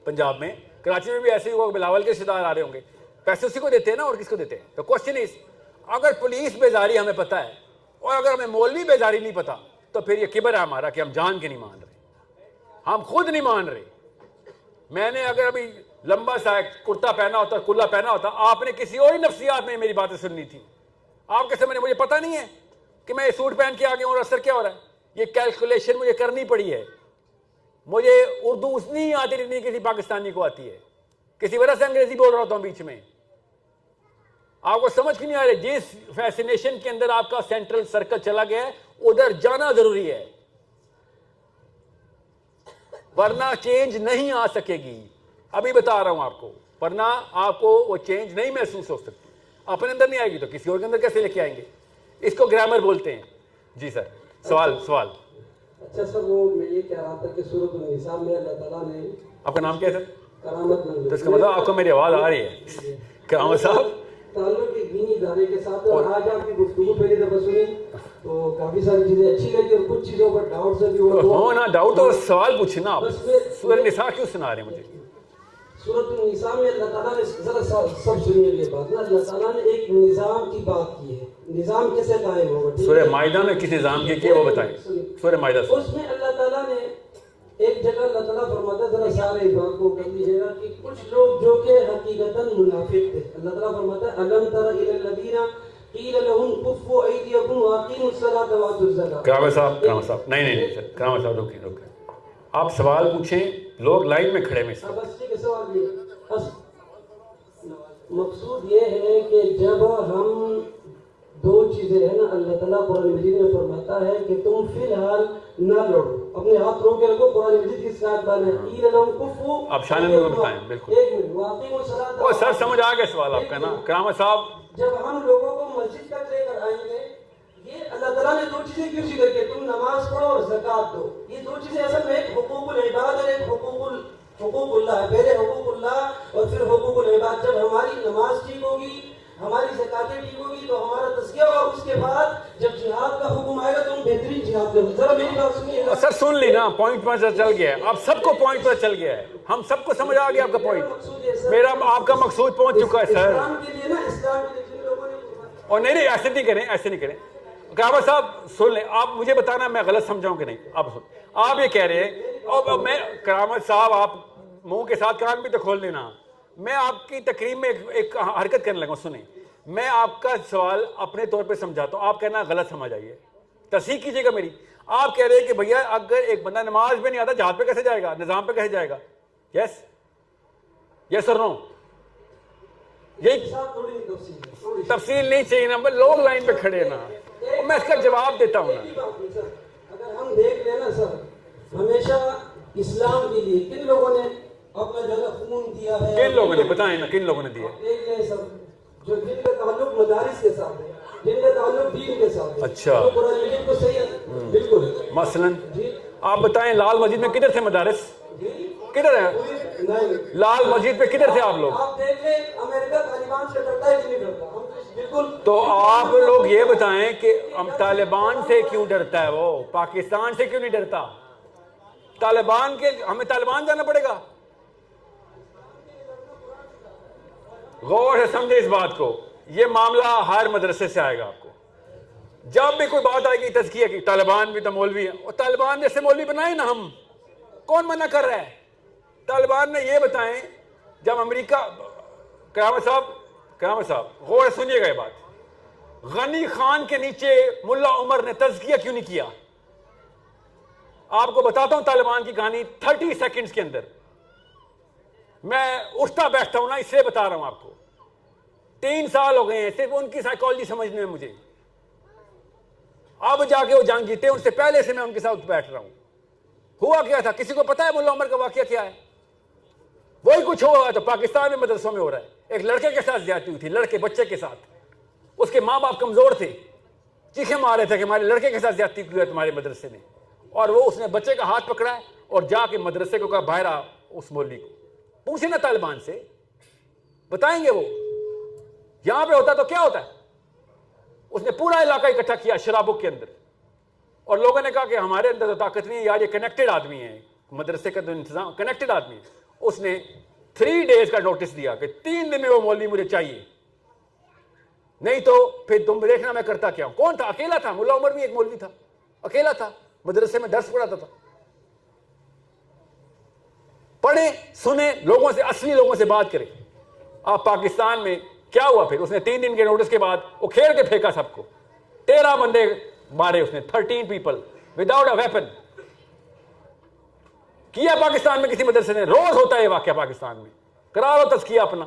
پنجاب میں، کراچی میں بھی ایسے ہی ہوگا، بلاول کے رشتے دار آ رہے ہوں گے، پیسے اسی کو دیتے ہیں نا، اور کس کو دیتے ہیں؟ تو کوشچن از، اگر پولیس بیزاری ہمیں پتہ ہے اور اگر ہمیں مولوی بیزاری نہیں پتہ، تو پھر یہ کبر ہے ہمارا کہ ہم جان کے نہیں مان رہے، ہم خود نہیں مان رہے۔ میں نے اگر ابھی لمبا سا کرتا پہنا ہوتا، کلا پہنا ہوتا، آپ نے کسی اور نفسیات میں میری باتیں سننی تھی۔ آپ کے سامنے مجھے پتہ نہیں ہے کہ میں یہ سوٹ پہن کے آگے ہوں اور اثر کیا ہو رہا ہے۔ یہ کیلکولیشن مجھے کرنی پڑی ہے۔ مجھے اردو اتنی ہی آتی جتنی کسی پاکستانی کو آتی ہے، کسی وجہ سے انگریزی بول رہا ہوتا ہوں بیچ میں۔ آپ کو سمجھ کی نہیں آ رہی، جس فیسینیشن کے اندر آپ کا سینٹرل سرکل چلا گیا ہے ادھر جانا ضروری ہے، ورنہ چینج نہیں آ سکے گی۔ ابھی بتا رہا ہوں آپ کو، ورنہ آپ کو وہ چینج نہیں محسوس ہو سکتی، اپنے اندر نہیں آئے گی تو کسی اور کے اندر کیسے لے کے آئیں گے؟ اس کو گرامر بولتے ہیں۔ جی سر، سوال۔ اچھا سر، وہ میں یہ کہہ رہا تھا کہ سورۃ النساء میں اللہ تعالیٰ نے، آپ کا نام کیا ہے سر؟ کرامت مند، تو اس کا مطلب آپ کو میری آواز آ رہی ہے کرامت صاحب؟ تعلق ایک دینی ادارے کے ساتھ، اور آج آپ کی گفتگو پہلی دفعہ سنی تو کافی ساری چیزیں اچھی لگی، اور کچھ چیزوں پر ڈاؤٹ سے بھی ہو نا، ڈاؤٹ اور سوال پوچھیں نا آپ۔ سورۃ النساء کیوں سنا رہے ہیں مجھے؟ سورۃ النساء میں اللہ تعالیٰ نے، ذرا سب سنیے یہ بات نا، اللہ تعالیٰ نے ایک نظام کی بات کی ہے، نظام کیسے قائم ہوگا؟ سورہ مائدہ میں کس نظام کی وہ بتائیں، سورہ مائدہ سے۔ اس میں اللہ تعالیٰ نے ایک جگہ اللہ تعالیٰ فرماتا ہے، ذرا سارے بات کو کر لیجیے گا، کہ کچھ لوگ جو کہ حقیقتاً منافق تھے، اللہ تعالیٰ فرماتا ہے الم تر الی الذین قیل لهم کفوا ایدیکم واقیموا الصلاۃ وآتوا الزکاۃ۔ کرامت صاحب نہیں سر، کرامت صاحب روکیں، آپ سوال پوچھیں، لوگ لائن میں کھڑے میں۔ بس ٹھیک ہے، سوال یہ مقصود یہ ہے کہ جب ہم دو چیزیں ہیں نا، اللہ تعالیٰ قرآن مجید میں فرماتا ہے کہ تم فی الحال نہ لڑو، اپنے ہاتھ رو کے رکھو، قرآن مجید کی صلاحیت ہے قیل لهم کفوا، آپ شان میں بتائیں۔ بالکل ایک منٹ، واقیموا الصلاۃ۔ وہ سر سمجھ آ گیا سوال آپ کا نا کرامت صاحب۔ جب ہم لوگوں کو مسجد تک لے کر آئیں گے، یہ اللہ تعالیٰ نے دو چیزیں کیوں ذکر کی؟ تم نماز پڑھو اور زکوٰۃ دو۔ یہ دو چیزیں اصل میں ایک حقوق العباد اور ایک حقوق اللہ ہے۔ پہلے حقوق اللہ اور پھر حقوق العباد۔ جب ہماری نماز ٹھیک ہوگی، ہماری زکاتیں ٹھیک ہوگی تو ہمارا تزکیہ ہوگا۔ اس کے بعد جب جہاد کا حکم آئے گا تو ہم بہترین جہاد کریں۔ ذرا میری بات سنیے گا سر، سن لی نا، پوائنٹ پر چل گیا ہے، آپ سب کو پوائنٹ پر چل گیا ہے، ہم سب کو سمجھ آ گیا آپ کا پوائنٹ، میرا آپ کا مقصود پہنچ چکا ہے سر۔ اسلام کے لیے نا، اسلام کے لیے جن لوگوں نے، اور نہیں ایسے نہیں کریں کرامت صاحب، سن لیں، آپ مجھے بتانا میں غلط سمجھاؤں کہ نہیں۔ آپ یہ کہہ رہے ہیں، اور میں کرامت صاحب آپ منہ کے ساتھ کان بھی تو کھول لینا، میں آپ کی تقریر میں ایک حرکت کرنے لگا، سنیں، میں آپ کا سوال اپنے طور پہ سمجھاتا ہوں، آپ کہنا غلط سمجھ آئیے، تصحیح کیجیے گا میری۔ آپ کہہ رہے ہیں کہ بھیا اگر ایک بندہ نماز پہ نہیں آتا جہاد پہ کیسے جائے گا، نظام پہ کیسے جائے گا؟ یس اور نو؟ یہی تفصیل نہیں چاہیے نا، لوگ لائن پہ کھڑے نا، میں اس کا جواب دیتا ہوں نا۔ اگر ہم دیکھ لیں نا سر، ہمیشہ اسلام کے لیے کن لوگوں نے اپنا جو ہے خون دیا ہے؟ کن لوگوں نے بتائیں نا، کن لوگوں نے دیا؟ دیکھ لیں سر، جو جن کا تعلق مدارس کے ساتھ ہے، جن کا تعلق دین کے ساتھ ہے، اچھا، جو قرآن مجید کو صحیح ہے، بالکل۔ مثلاً آپ بتائیں لال مسجد میں کدھر تھے مدارس؟ کدھر ہے لال مسجد پہ؟ کدھر تھے آپ لوگ؟ آپ دیکھ لیں امریکہ طالبان سے ڈرتا ہے کہ نہیں ڈرتا؟ ہم بالکل۔ تو آپ لوگ یہ بتائیں کہ ہم طالبان سے کیوں ڈرتا ہے، وہ پاکستان سے کیوں نہیں ڈرتا؟ طالبان کے ہمیں طالبان جانا پڑے گا؟ غور سے سمجھے اس بات کو، یہ معاملہ ہر مدرسے سے آئے گا آپ کو۔ جب بھی کوئی بات آئے گی تزکیہ کی، طالبان بھی تو مولوی ہیں، اور طالبان جیسے مولوی بنائے نا ہم، کون منع کر رہا ہے؟ طالبان نے یہ بتائیں، جب امریکہ، کرامت صاحب غور سے سنیے گا یہ بات، غنی خان کے نیچے ملا عمر نے تزکیہ کیوں نہیں کیا؟ آپ کو بتاتا ہوں طالبان کی کہانی 30 سیکنڈز کے اندر، میں اٹھتا بیٹھتا ہوں نا، اس لیے بتا رہا ہوں آپ کو۔ 3 سال ہو گئے ہیں صرف ان کی سائیکالوجی سمجھنے میں مجھے، اب جا کے وہ جنگ جیتے، ان سے پہلے سے میں ان کے ساتھ بیٹھ رہا ہوں۔ ہوا کیا تھا، کسی کو پتا ہے ملا عمر کا واقعہ کیا ہے؟ وہی کچھ ہوا تو پاکستان میں مدرسوں میں ہو رہا ہے۔ ایک لڑکے کے ساتھ زیادتی ہوئی تھی، لڑکے بچے کے ساتھ، اس کے ماں باپ کمزور تھے، چیخے مار رہے تھے کہ ہمارے لڑکے کے ساتھ زیادتی کی ہے تمہارے مدرسے نے، اور وہ اس نے بچے کا ہاتھ پکڑا ہے اور جا کے مدرسے کو کہا باہر آ، اس مولوی کو پوچھے نا طالبان سے، بتائیں گے وہ۔ یہاں پہ ہوتا تو کیا ہوتا ہے؟ اس نے پورا علاقہ اکٹھا کیا شرابک کے اندر, اور لوگوں نے کہا کہ ہمارے اندر تو طاقت نہیں ہے یار, یہ کنیکٹڈ آدمی ہے, مدرسے کا جو انتظام کنیکٹڈ آدمی ہے. اس نے 3 days کا نوٹس دیا کہ 3 دن میں وہ مولوی مجھے چاہیے, نہیں تو پھر تم دیکھنا میں کرتا کیا ہوں. کون تھا؟ اکیلا تھا. ملا عمر بھی ایک مولوی تھا, اکیلا تھا, مدرسے میں درس پڑھاتا تھا. پڑھیں, سنیں, لوگوں سے, اصلی لوگوں سے بات کریں. آپ پاکستان میں کیا ہوا پھر؟ اس نے 3 دن کے نوٹس کے بعد وہ کھیڑ کے پھینکا سب کو. 13 بندے مارے اس نے, 13 people وداؤٹ اے ویپن. کیا پاکستان میں کسی مدرسے نے؟ روز ہوتا ہے یہ واقعہ پاکستان میں. کرا لو تزکیہ اپنا.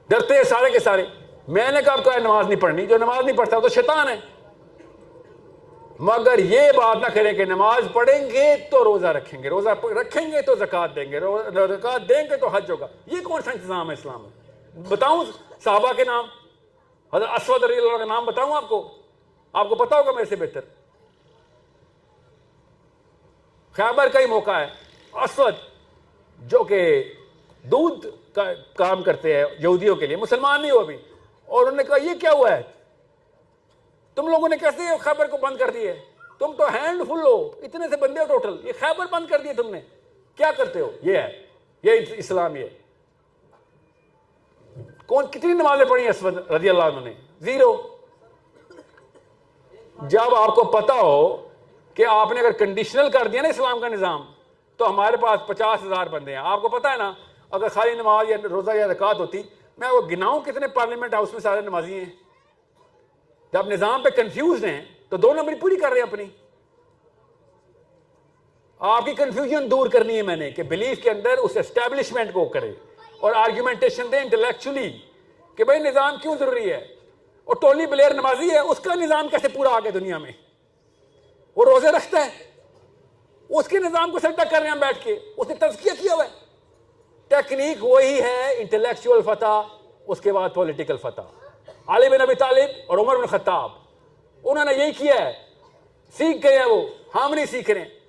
ڈرتے ہیں سارے کے سارے. میں نے کہا آپ کو نماز نہیں پڑھنی, جو نماز نہیں پڑھتا وہ تو شیطان ہے. مگر یہ بات نہ کریں کہ نماز پڑھیں گے تو روزہ رکھیں گے, روزہ رکھیں گے تو زکوٰۃ دیں گے, زکوٰۃ دیں گے تو حج ہوگا. یہ کون سا انتظام ہے اسلام میں؟ بتاؤں صحابہ کے نام, حضرت اسود رضی اللہ عنہ کا نام بتاؤں آپ کو پتا ہوگا میرے سے بہتر. خیبر کا ہی موقع ہے. اسود جو کہ دودھ کا کام کرتے ہیں یہودیوں کے لیے, مسلمان نہیں ہو ابھی, اور انہوں نے کہا یہ کیا ہوا ہے, تم لوگوں نے کیسے خیبر کو بند کر دیے؟ تم تو ہینڈ فل ہو, اتنے سے بندے ہو ٹوٹل, یہ خیبر بند کر دیے تم نے, کیا کرتے ہو؟ یہ ہے, یہ اسلام. یہ کتنی نمازیں پڑھی اسود رضی اللہ عنہ نے؟ 0. جب آپ کو پتا ہو کہ آپ نے اگر کنڈیشنل کر دیا نا اسلام کا نظام, تو ہمارے پاس 50,000 بندے ہیں. آپ کو پتا ہے نا, اگر خالی نماز یا روزہ یا زکوٰۃ ہوتی, میں وہ گناؤں کتنے پارلیمنٹ ہاؤس میں سارے نمازی ہیں. جب نظام پہ کنفیوز ہیں تو 2 نمبر پوری کر رہے ہیں اپنی. آپ کی کنفیوژن دور کرنی ہے میں نے, کہ بلیف کے اندر اس اسٹیبلشمنٹ کو کرے اور آرگیومنٹیشن دیں انٹلیکچولی کہ بھائی نظام کیوں ضروری ہے. اور ٹونی بلیئر نمازی ہے, اس کا نظام کیسے پورا آ گیا دنیا میں؟ وہ روزے رکھتا ہے, اس کے نظام کو سجدہ کر رہے ہیں بیٹھ کے, اس نے تزکیہ کیا ہوا ہے. ٹیکنیک وہی ہے, انٹلیکچوئل فتح, اس کے بعد پولیٹیکل فتح. علی بن ابی طالب اور عمر بن خطاب, انہوں نے یہی کیا ہے. سیکھ گئے ہیں وہ, ہم نہیں سیکھ رہے ہیں.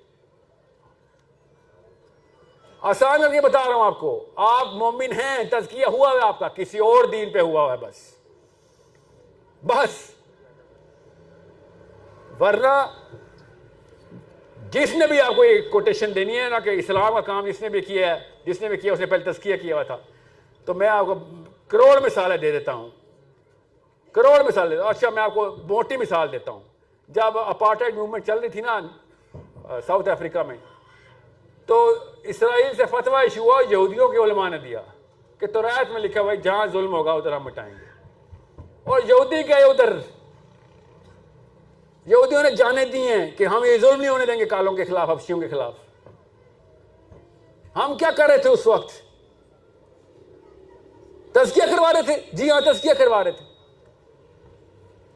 آسان کر کے بتا رہا ہوں آپ کو, آپ مومن ہیں, تزکیہ ہوا ہے آپ کا, کسی اور دین پہ ہوا ہے بس. ورنہ جس نے بھی آپ کو ایک کوٹیشن دینی ہے نا کہ اسلام کا کام جس نے بھی کیا اس نے پہلے تزکیہ کیا ہوا تھا, تو میں آپ کو کروڑ مثالیں دے دیتا ہوں, کروڑ مثال. اچھا میں آپ کو موٹی مثال دیتا ہوں. جب اپارٹائڈ موومنٹ چل رہی تھی نا ساؤتھ افریقہ میں, تو اسرائیل سے فتویٰ ایشو ہوا, یہودیوں کے علماء نے دیا کہ تورات میں لکھا ہوا ہے جہاں ظلم ہوگا ادھر ہم مٹائیں گے. اور یہودی گئے ادھر, یہودیوں نے جانے دی ہیں کہ ہم یہ ظلم نہیں ہونے دیں گے کالوں کے خلاف, حبشیوں کے خلاف. ہم کیا کر رہے تھے اس وقت؟ تزکیہ کروا رہے تھے. جی ہاں, تزکیہ کروا رہے تھے.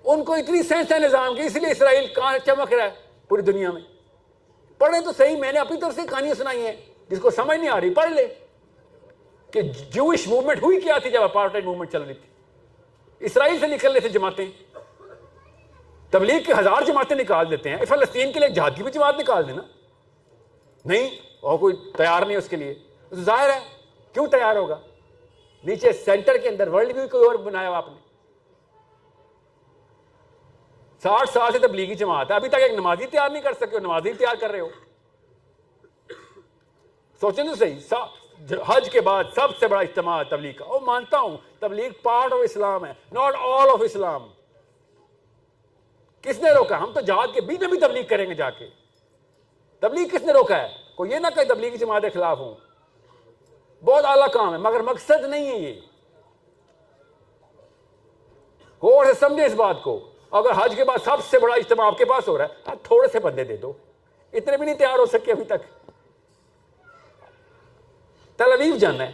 ان کو اتنی سینس ہے نظام کی, اس لیے اسرائیل کہاں چمک رہا ہے پوری دنیا میں. پڑھیں تو صحیح, میں نے اپنی طرف سے کہانیاں سنائی ہیں, جس کو سمجھ نہیں آ رہی پڑھ لے کہ جوش موومنٹ ہوئی کیا تھی جب اپارٹائڈ موومنٹ چل رہی تھی. اسرائیل سے نکل رہے تھے جماعتیں, تبلیغ کی 1000 جماعتیں نکال دیتے ہیں. فلسطین کے لیے جہاد کی بھی جماعت نکال دینا, نہیں اور کوئی تیار نہیں اس کے لیے. ظاہر ہے کیوں تیار ہوگا, نیچے سینٹر کے اندر ورلڈ ویو کوئی اور بنایا ہوا آپ نے. 60 سال سے تبلیغی جماعت ہے, ابھی تک ایک نمازی تیار نہیں کر سکے ہو, نمازی تیار کر رہے ہو. سوچیں تو صحیح, حج کے بعد سب سے بڑا اجتماع تبلیغ کا. اور مانتا ہوں تبلیغ پارٹ آف اسلام ہے, ناٹ آل آف اسلام. کس نے روکا؟ ہم تو جہاد کے بیچ میں بھی تبلیغ کریں گے جا کے. تبلیغ کس نے روکا ہے؟ کوئی یہ نہ کہ تبلیغی جماعت کے خلاف ہوں, بہت اعلیٰ کام ہے, مگر مقصد نہیں ہے یہ. غور سے سمجھے اس بات کو. اگر حج کے بعد سب سے بڑا اجتماع آپ کے پاس ہو رہا ہے, آپ تھوڑے سے بندے دے دو, اتنے بھی نہیں تیار ہو سکے ابھی تک. تل اویو جانا ہے,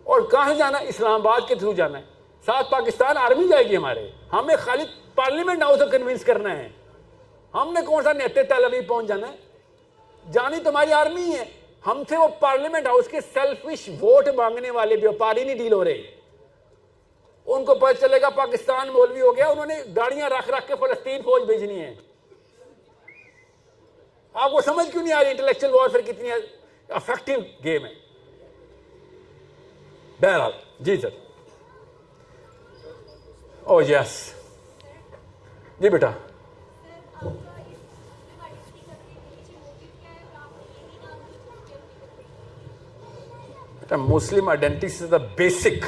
اور کہاں جانا ہے؟ اسلام آباد کے تھرو جانا ہے. ساتھ پاکستان آرمی جائے گی ہمارے, ہمیں خالی پارلیمنٹ ہاؤس کو کنوینس کرنا ہے. ہم نے کون سا نیتے تل اویو پہنچ جانا ہے؟ جانی تمہاری آرمی ہے. ہم سے وہ پارلیمنٹ ہاؤس کے سیلفش ووٹ مانگنے والے بیوپاری نہیں ڈیل ہو رہے. ان کو پتہ چلے گا پاکستان مولوی ہو گیا, انہوں نے گاڑیاں رکھ کے فلسطین فوج بھیجنی ہے. آپ کو سمجھ کیوں نہیں آ رہی انٹلیکچوئل وارفیئر کتنی افیکٹو گیم ہے؟ بہرحال جی سر. او یس جی بیٹا. Muslim identity is the basic,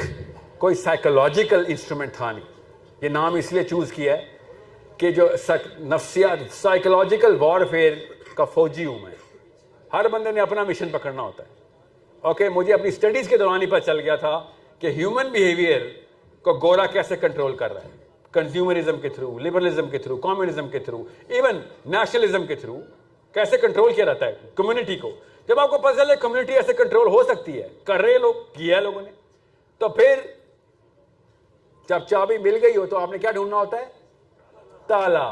کوئی سائیکولوجیکل انسٹرومنٹ تھا نہیں. یہ نام اس لیے چوز کیا ہے کہ جو نفسیات سائیکولوجیکل وارفیئر کا فوجی ہوں میں. ہر بندے نے اپنا مشن پکڑنا ہوتا ہے. اوکے مجھے اپنی اسٹڈیز کے دوران ہی پتہ چل گیا تھا کہ ہیومن بیہیویئر کو گورا کیسے کنٹرول کر رہا ہے، کنزیومرزم کے تھرو، لبرلزم کے تھرو، کمیونزم کے تھرو، ایون نیشنلزم کے تھرو کیسے کنٹرول کیا رہتا ہے کمیونٹی کو. جب آپ کو پتہ چلے کمیونٹی ایسے کنٹرول ہو سکتی ہے، کر رہے لوگ، کیا ہے لوگوں نے، تو پھر جب چابی مل گئی ہو تو آپ نے کیا ڈھونڈنا ہوتا ہے؟ تالا.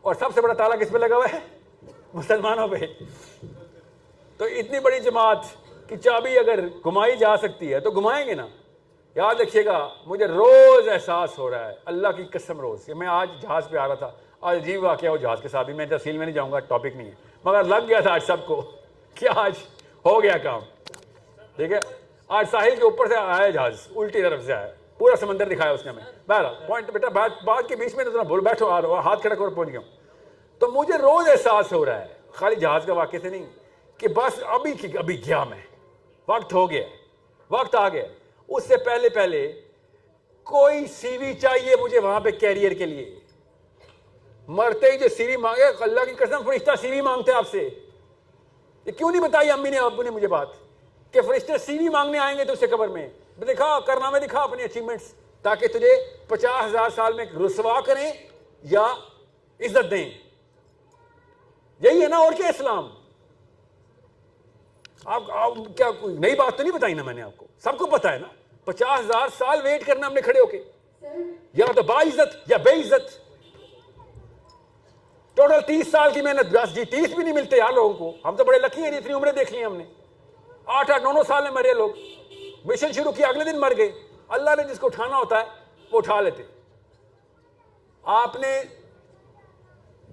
اور سب سے بڑا تالا کس پہ لگا ہوا ہے؟ مسلمانوں پہ. تو اتنی بڑی جماعت کی چابی اگر گھمائی جا سکتی ہے تو گھمائیں گے نا. یاد رکھیے گا مجھے روز احساس ہو رہا ہے، اللہ کی قسم روز، کہ میں آج جہاز پہ آ رہا تھا، آج عجیب واقعہ ہو جہاز کے ساتھ بھی، میں تفصیل میں نہیں جاؤں گا، ٹاپک نہیں ہے، مگر لگ گیا تھا آج سب کو کہ آج ہو گیا کام. ٹھیک ہے، آج ساحل کے اوپر سے آیا جہاز، الٹی طرف سے آیا، پورا سمندر دکھایا اس نے ہمیں. بہرحال پوائنٹ بیٹا بات کے بیچ میں تو بول بیٹھو، آ رہا ہاتھ کھڑا کر پہنچ گیا ہوں. تو مجھے روز احساس ہو رہا ہے، خالی جہاز کا واقعے سے نہیں، کہ بس ابھی گیا میں، وقت ہو گیا، وقت آ گیا. اس سے پہلے کوئی سی وی چاہیے مجھے وہاں پہ کیریئر کے لیے. مرتے ہی جو سی وی مانگے، اللہ کی قسم فرشتہ سی وی مانگتے آپ سے. یہ کیوں نہیں بتائی امی نے ابو نے مجھے بات کہ فرشتے سی وی مانگنے آئیں گے تو اس سے قبر میں دکھا کارنامے، دکھا اپنی اچیومنٹس، تاکہ تجھے 50,000 سال میں رسوا کریں یا عزت دیں. یہی ہے نا، اور کیا اسلام؟ آپ کیا کوئی نئی بات تو نہیں بتائی نا میں نے آپ کو، سب کو پتا ہے نا. 50,000 سال ویٹ کرنا ہم نے کھڑے ہو کے، یا تو باعزت یا بے عزت. ٹوٹل 30 سال کی محنت، 30 بھی نہیں ملتے یار لوگوں کو. ہم تو بڑے لکی ہیں، اتنی عمریں دیکھ لی ہم نے. 8-9 سال میں مرے لوگ، مشن شروع کیا اگلے دن مر گئے. اللہ نے جس کو اٹھانا ہوتا ہے وہ اٹھا لیتے. آپ نے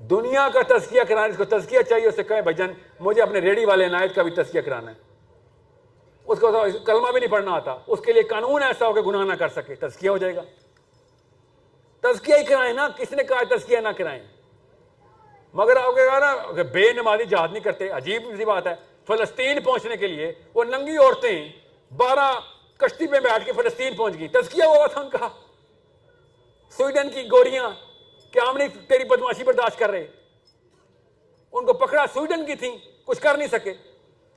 دنیا کا تزکیہ کرانا، جس کو تزکیہ چاہیے اسے کہیں بھجن مجھے اپنے ریڈی والے عنایت کا بھی تزکیہ کرانا ہے. اس کو کلمہ بھی نہیں پڑھنا آتا، اس کے لیے قانون ایسا ہو کہ گناہ نہ کر سکے، تزکیہ ہو جائے گا. تزکیہ ہی کرائیں نا، کس نے کہا تزکیہ نہ کرائیں؟ مگر آپ کہا نا کہ بے نمازی جہاد نہیں کرتے. عجیب سی بات ہے، فلسطین پہنچنے کے لیے وہ ننگی عورتیں 12 کشتی پہ بیٹھ کے فلسطین پہنچ گئی. تزکیہ ہوا تھا ان کا. سویڈن کی گوریاں کہ ہم نہیں تیری بدماشی برداشت کر رہے، ان کو پکڑا، سویڈن کی تھیں، کچھ کر نہیں سکے،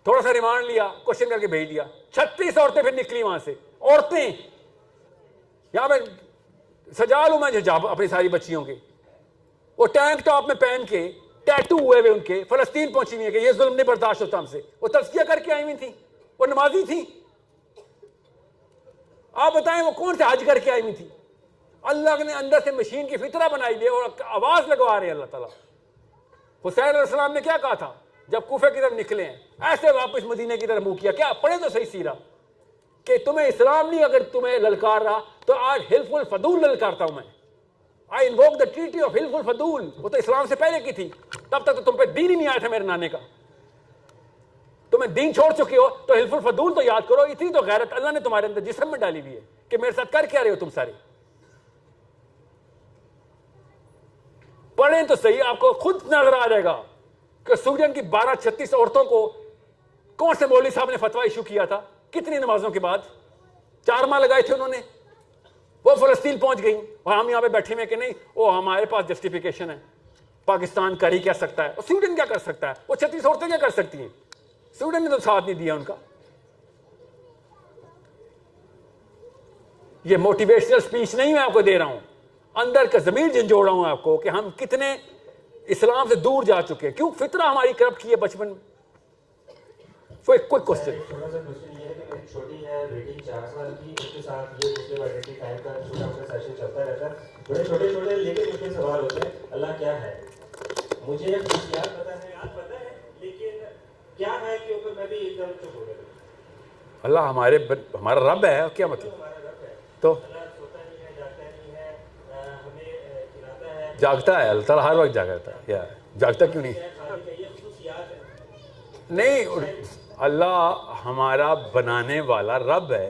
تھوڑا سا ریمانڈ لیا، کوشچن کر کے بھیج دیا. 36 عورتیں پھر نکلی وہاں سے. عورتیں یہاں پہ سجا لوں میں حجاب اپنی ساری بچیوں کے، وہ ٹینک ٹاپ میں پہن کے ٹیٹو ہوئے ہوئے ان کے فلسطین پہنچی ہوئی ہیں کہ یہ ظلم نہیں برداشت ہوتا ہم سے. وہ تزکیہ کر کے آئی ہوئی تھیں، وہ نمازی تھیں. آپ بتائیں وہ کون سے حج کر کے آئی ہوئی تھیں؟ اللہ نے اندر سے مشین کی فطرہ بنائی دی اور آواز لگوا رہے ہیں اللہ تعالیٰ. حسین علیہ السلام نے کیا کہا تھا جب کوفے کی طرف نکلے ہیں؟ ایسے واپس مدینے کی طرف منہ کیا. کیا پڑھے تو صحیح سیرہ کہ تمہیں اسلام نہیں اگر تمہیں للکار رہا تو آج حلف الفضول للکارتا ہوں میں. I invoke the treaty of حلف الفضول. وہ تو اسلام سے پہلے کی تھی، تب تک تو تم پہ دین ہی نہیں آیا تھا میرے نانے کا. تمہیں دین چھوڑ چکے ہو تو حلف الفضول تو یاد کرو. اتنی تو غیرت اللہ نے تمہارے اندر جسم میں ڈالی ہوئی ہے کہ میرے ساتھ کر کیا رہے ہو تم سارے. پڑھیں تو صحیح، آپ کو خود نظر آ جائے گا کہ سویڈن کی 36 عورتوں کو کون سے مولوی صاحب نے فتویٰ ایشو کیا تھا، کتنی نمازوں کے بعد 4 ماہ لگائے تھے انہوں نے. وہ فلسطین پہنچ گئی اور ہم یہاں پہ بیٹھے ہوئے کہ نہیں وہ ہمارے پاس جسٹیفیکیشن ہے، پاکستان کر ہی کیا سکتا ہے. اور سویڈن کیا کر سکتا ہے؟ وہ 36 عورتیں کیا کر سکتی ہیں؟ سویڈن نے تو ساتھ نہیں دیا ان کا. یہ موٹیویشنل سپیچ نہیں میں آپ کو دے رہا ہوں، اندر کا ضمیر جھنجھوڑ رہا ہوں آپ کو کہ ہم کتنے اسلام سے دور جا چکے ہیں. کیوں؟ فطرہ ہماری کرپٹ کی ہے بچپن میں. کوئی کوشچن؟ چھوٹا سا کوشچن یہ ہے کہ میری چھوٹی ہے بیٹی 4 سال کی، اس کے ساتھ یہ مسلم آئیڈینٹی ٹائم کا چھوٹا موٹا سیشن چلتا رہتا ہے. بڑے چھوٹے لیکن مجھ پہ سوال ہوتے ہیں اللہ کیا ہے. مجھے خصوصیات پتہ ہے لیکن کیا ہے کہ اوپر میں بھی ایک دم چپ ہو گیا. اللہ ہمارا رب ہے، کیا مطلب؟ ہمارا رب ہے تو اللہ سوتا نہیں ہے، جاگتا نہیں ہے، ہمیں کھلاتا ہے. جاگتا ہے اللہ تعالیٰ، ہر وقت جاگا رہتا ہے. یا جاگتا کیوں نہیں؟ یہ خصوصیات ہیں. نہیں، اللہ ہمارا بنانے والا رب ہے.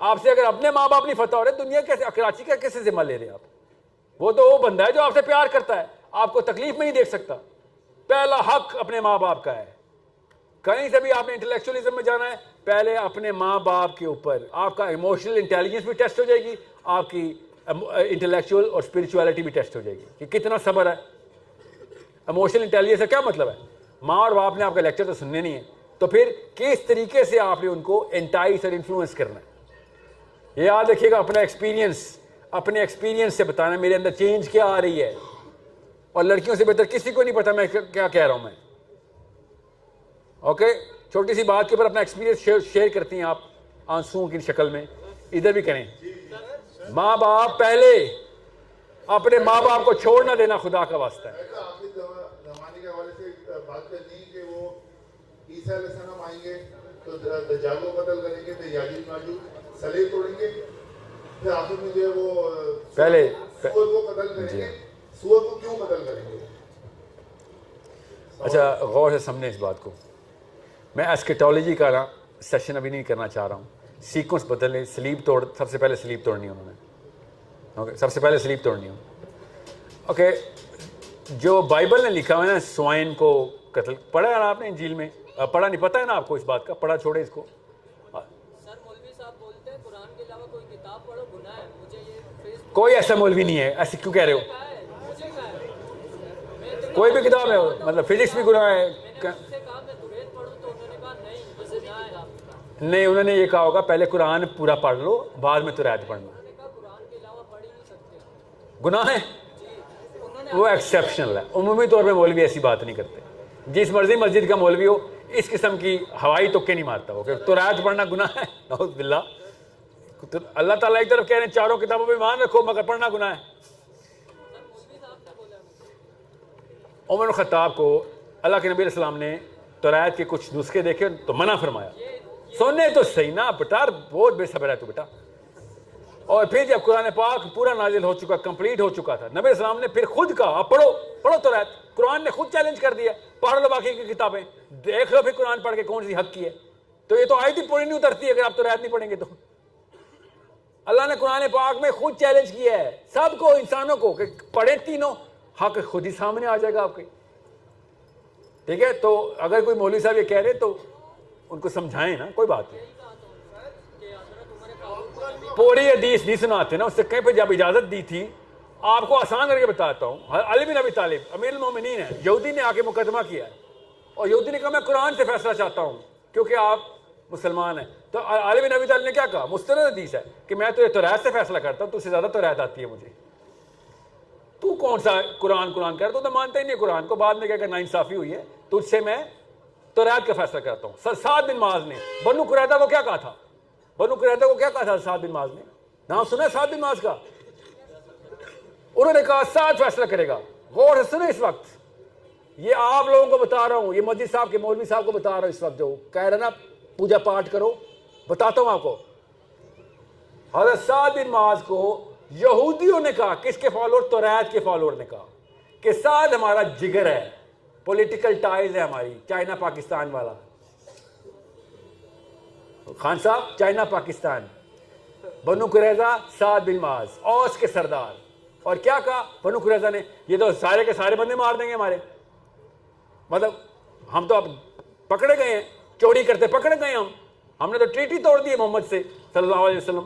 آپ سے اگر اپنے ماں باپ نہیں فتح ہو رہے دنیا کیسے کراچی کا کیسے ذمہ لے رہے ہیں آپ؟ وہ تو وہ بندہ ہے جو آپ سے پیار کرتا ہے, آپ کو تکلیف میں نہیں دیکھ سکتا. پہلا حق اپنے ماں باپ کا ہے. کہیں سے بھی آپ نے انٹلیکچولیزم میں جانا ہے, پہلے اپنے ماں باپ کے اوپر آپ کا ایموشنل انٹیلیجنس بھی ٹیسٹ ہو جائے گی, آپ کی انٹلیکچوئل اور اسپرچولیٹی بھی ٹیسٹ ہو جائے گی کہ کتنا صبر ہے. ایموشنل انٹیلیجنس کا کیا مطلب ہے؟ ماں اور باپ نے آپ کا لیکچر تو سننے نہیں ہے, تو پھر کس طریقے سے آپ نے ان کو انٹائس اور انفلوئنس کرنا ہے. یہ یاد رکھیے گا, اپنے ایکسپیرینس سے بتانا میرے اندر چینج کیا آ رہی ہے. اور لڑکیوں سے بہتر کسی کو نہیں پتا میں کیا کہہ رہا ہوں میں. اوکے, چھوٹی سی بات کے اوپر اپنا ایکسپیرینس شیئر کرتی ہیں آپ آنسوؤں کی شکل میں. ادھر بھی کریں. ماں باپ پہلے, اپنے ماں باپ کو چھوڑ نہ دینا خدا کا واسطہ ہے. آخری زمانے کے حوالے سے بات کرنی کہ وہ عیسیٰ علیہ السلام آئیں گے تو دجال کو قتل کریں گے, پھر یاجوج ماجوج صلیب توڑیں گے, پھر آخر میں جو ہے وہ پہلے سور کو قتل کریں گے. سور کو کیوں قتل کریں گے؟ اچھا غور سے سمجھیں اس بات کو. میں ایسکیٹالوجی کا نا سیشن ابھی نہیں کرنا چاہ رہا ہوں. سیکوینس بدل لیں. سلیب سب سے پہلے سلیب توڑنی انہوں نے. اوکے, سب سے پہلے سلیب توڑنی ہو. اوکے, جو بائبل نے لکھا ہے نا سوائن کو قتل, پڑھا ہے نا آپ نے انجیل میں؟ پڑھا نہیں, پتہ ہے نا آپ کو اس بات کا؟ پڑھا چھوڑے اس کو. سر مولوی صاحب بولتے ہیں قرآن کے علاوہ کوئی کتاب پڑھو گناہ ہے. مجھے یہ کوئی ایسا مولوی نہیں ہے. ایسے کیوں کہہ رہے ہو؟ مجھے کہا ہے, کوئی بھی کتاب ہے, مطلب فزکس بھی گناہ ہے. سے کہا میں توریت پڑھوں تو انہوں نے کہا نہیں یہ گناہ ہے آپ کا. نہیں, انہوں نے یہ کہا ہوگا پہلے قرآن پورا پڑھ لو بعد میں توریت پڑھنا. انہوں نے کہا قرآن کے علاوہ پڑھ ہی نہیں سکتے. گناہ ہے انہوں نے وہ ایکسیپشنل ہے. عمومی طور پہ مولوی ایسی بات نہیں کرتے. جس مرضی مسجد کا مولوی ہو اس قسم کی ہوائی تکے نہیں مارتا ہو کہ توریت پڑھنا گناہ ہے. نعوذ باللہ. اللہ تعالیٰ ایک طرف کہہ رہے ہیں چاروں کتابوں پہ ایمان رکھو مگر پڑھنا گناہ ہے. عمر الخطاب کو اللہ کے نبی علیہ السلام نے توریت کے کچھ نسخے دیکھے تو منع فرمایا. سننے تو صحیح نا بیٹا, بہت بے صبر ہے تو بیٹا. اور پھر جب قرآن پاک پورا نازل ہو چکا, کمپلیٹ ہو چکا تھا, نبی علیہ السلام نے پھر خود کہا آپ پڑھو توریت. قرآن نے خود چیلنج کر دیا, پڑھ لو باقی کی کتابیں, دیکھ لو پھر قرآن پڑھ کے کون سی حق کی ہے. تو یہ تو آیت ہی پوری نہیں اترتی اگر آپ توریت نہیں پڑھیں گے تو. اللہ نے قرآن پاک میں خود چیلنج کیا ہے سب کو, انسانوں کو, کہ پڑھیں تینوں, حق خود ہی سامنے آ جائے گا آپ کے. ٹھیک ہے, تو اگر کوئی مولوی صاحب یہ کہہ رہے تو ان کو سمجھائیں نا, کوئی بات نہیں. پوری حدیث نہیں سناتے نا, اس سے کہیں پہ جب اجازت دی تھی. آپ کو آسان کر کے بتاتا ہوں, علی بن ابی طالب امیر المومنین ہے, یہودی نے آ کے مقدمہ کیا ہے اور یہودی نے کہا میں قرآن سے فیصلہ چاہتا ہوں کیونکہ آپ مسلمان ہیں. تو علی بن ابی طالب نے کیا کہا, مستند حدیث ہے کہ میں تو توریت سے فیصلہ کرتا ہوں, تو سے زیادہ توریت آتی ہے مجھے. تو کون سا قرآن کہہ رہا, تو مانتا ہی نہیں قرآن کو. بعد میں کہا کہ ناانصافی ہوئی ہے, تجھ سے میں توریت کا فیصلہ کرتا ہوں. سعد بن معاذ نے بنو قریظہ کو کیا کہا تھا, سعد بن معاذ نے نام سنا سعد بن معاذ کا؟ انہوں نے کہا سعد فیصلہ کرے گا. غور سے سنیں اس وقت, یہ آپ لوگوں کو بتا رہا ہوں, یہ مسجد صاحب کے مولوی صاحب کو بتا رہا ہوں اس وقت, جو کہہ رہے نا پوجا پاٹ کرو, بتاتا ہوں آپ کو. حضرت سعد بن معاذ کو یہودیوں نے کہا, کس کے فالوور, توریت کے فالوور نے کہا کہ سعد ہمارا جگر ہے, پولیٹیکل ٹائز ہے ہماری, چائنا پاکستان والا. خان صاحب چائنا پاکستان, بنو قریظہ سعد بن معاذ, اوس کے سردار. اور کیا کہا بنو قریظہ نے, یہ تو سارے کے سارے بندے مار دیں گے ہمارے, مطلب ہم تو اب پکڑے گئے ہیں, چوری کرتے پکڑے گئے ہم نے تو ٹریٹی توڑ دی ہے محمد سے صلی اللہ علیہ وسلم,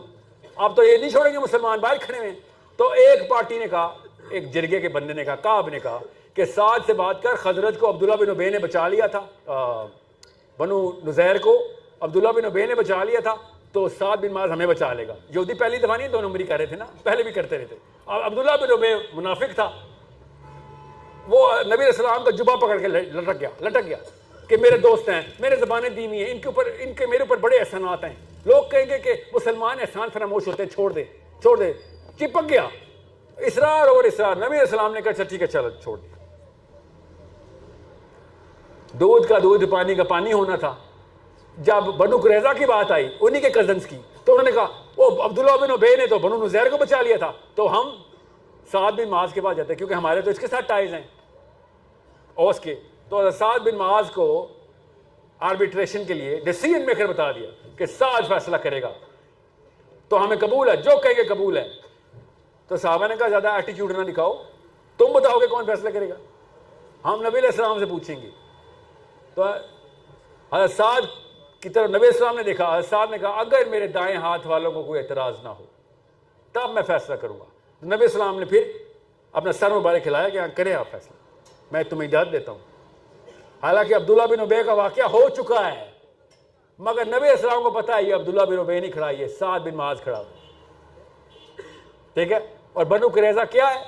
آپ تو یہ نہیں چھوڑیں گے مسلمان باہر کھڑے ہوئے. تو ایک پارٹی نے کہا, ایک جرگے کے بندے نے کہا, کعب نے کہا کہ سعد سے بات کر, خزرج کو عبداللہ بن ابی نے بچا لیا تھا, بنو نزیر کو عبداللہ بن ابی نے بچا لیا تھا, تو سعد بن معاذ ہمیں بچا لے گا. یہودی پہلی دفعہ نہیں 2 نمبری کر رہے تھے نا, پہلے بھی کرتے رہتے. اب عبداللہ بن ابی منافق تھا, وہ نبی علیہ السلام کا جبہ پکڑ کے لٹک گیا کہ میرے دوست ہیں, میرے زبانیں دیمی ہیں, ان کے میرے اوپر بڑے احسانات ہیں, لوگ کہیں گے کہ مسلمان احسان فراموش ہوتے ہیں, چھوڑ دے. چپک گیا, اصرار اور اصرار. نبی علیہ السلام نے کہا اچھا ٹھیک ہے چلو چھوڑ دیا. دودھ کا دودھ, پانی کا پانی ہونا تھا. جب بنو قریظہ کی بات آئی, انہی کے کزنز کی, تو انہوں نے کہا وہ عبداللہ بن ابی نے تو بنو نزیر کو بچا لیا تھا, تو ہم سعد بن معاذ کے پاس جاتے ہیں کیونکہ ہمارے تو اس کے ساتھ ٹائز ہیں اوس کے. تو سعد بن معاذ کو آربیٹریشن کے لیے ڈیسیژن میکر بتا دیا کہ سعد فیصلہ کرے گا. تو ہمیں قبول ہے, جو کہیں گے قبول ہے. تو صحابہ نے کہا زیادہ ایٹیٹیوڈ نہ دکھاؤ, تم بتاؤ گے کون فیصلہ کرے گا, ہم نبی علیہ السلام سے پوچھیں گے. تو حضرت سعد کی طرف نبی علیہ السلام نے دیکھا, حضرت سعد نے کہا اگر میرے دائیں ہاتھ والوں کو کوئی اعتراض نہ ہو تب میں فیصلہ کروں گا. نبی علیہ السلام نے پھر اپنا سر مبارک کھلایا کہ ہاں کریں آپ فیصلہ, میں تمہیں اجازت دیتا ہوں. حالانکہ عبداللہ بن ابی کا واقعہ ہو چکا ہے, مگر نبی علیہ السلام کو پتا ہے یہ عبداللہ بن ابی نہیں کھڑا, یہ سعد بن معاذ کھڑا ہوا. ٹھیک ہے. اور بنو قریظہ کیا ہے,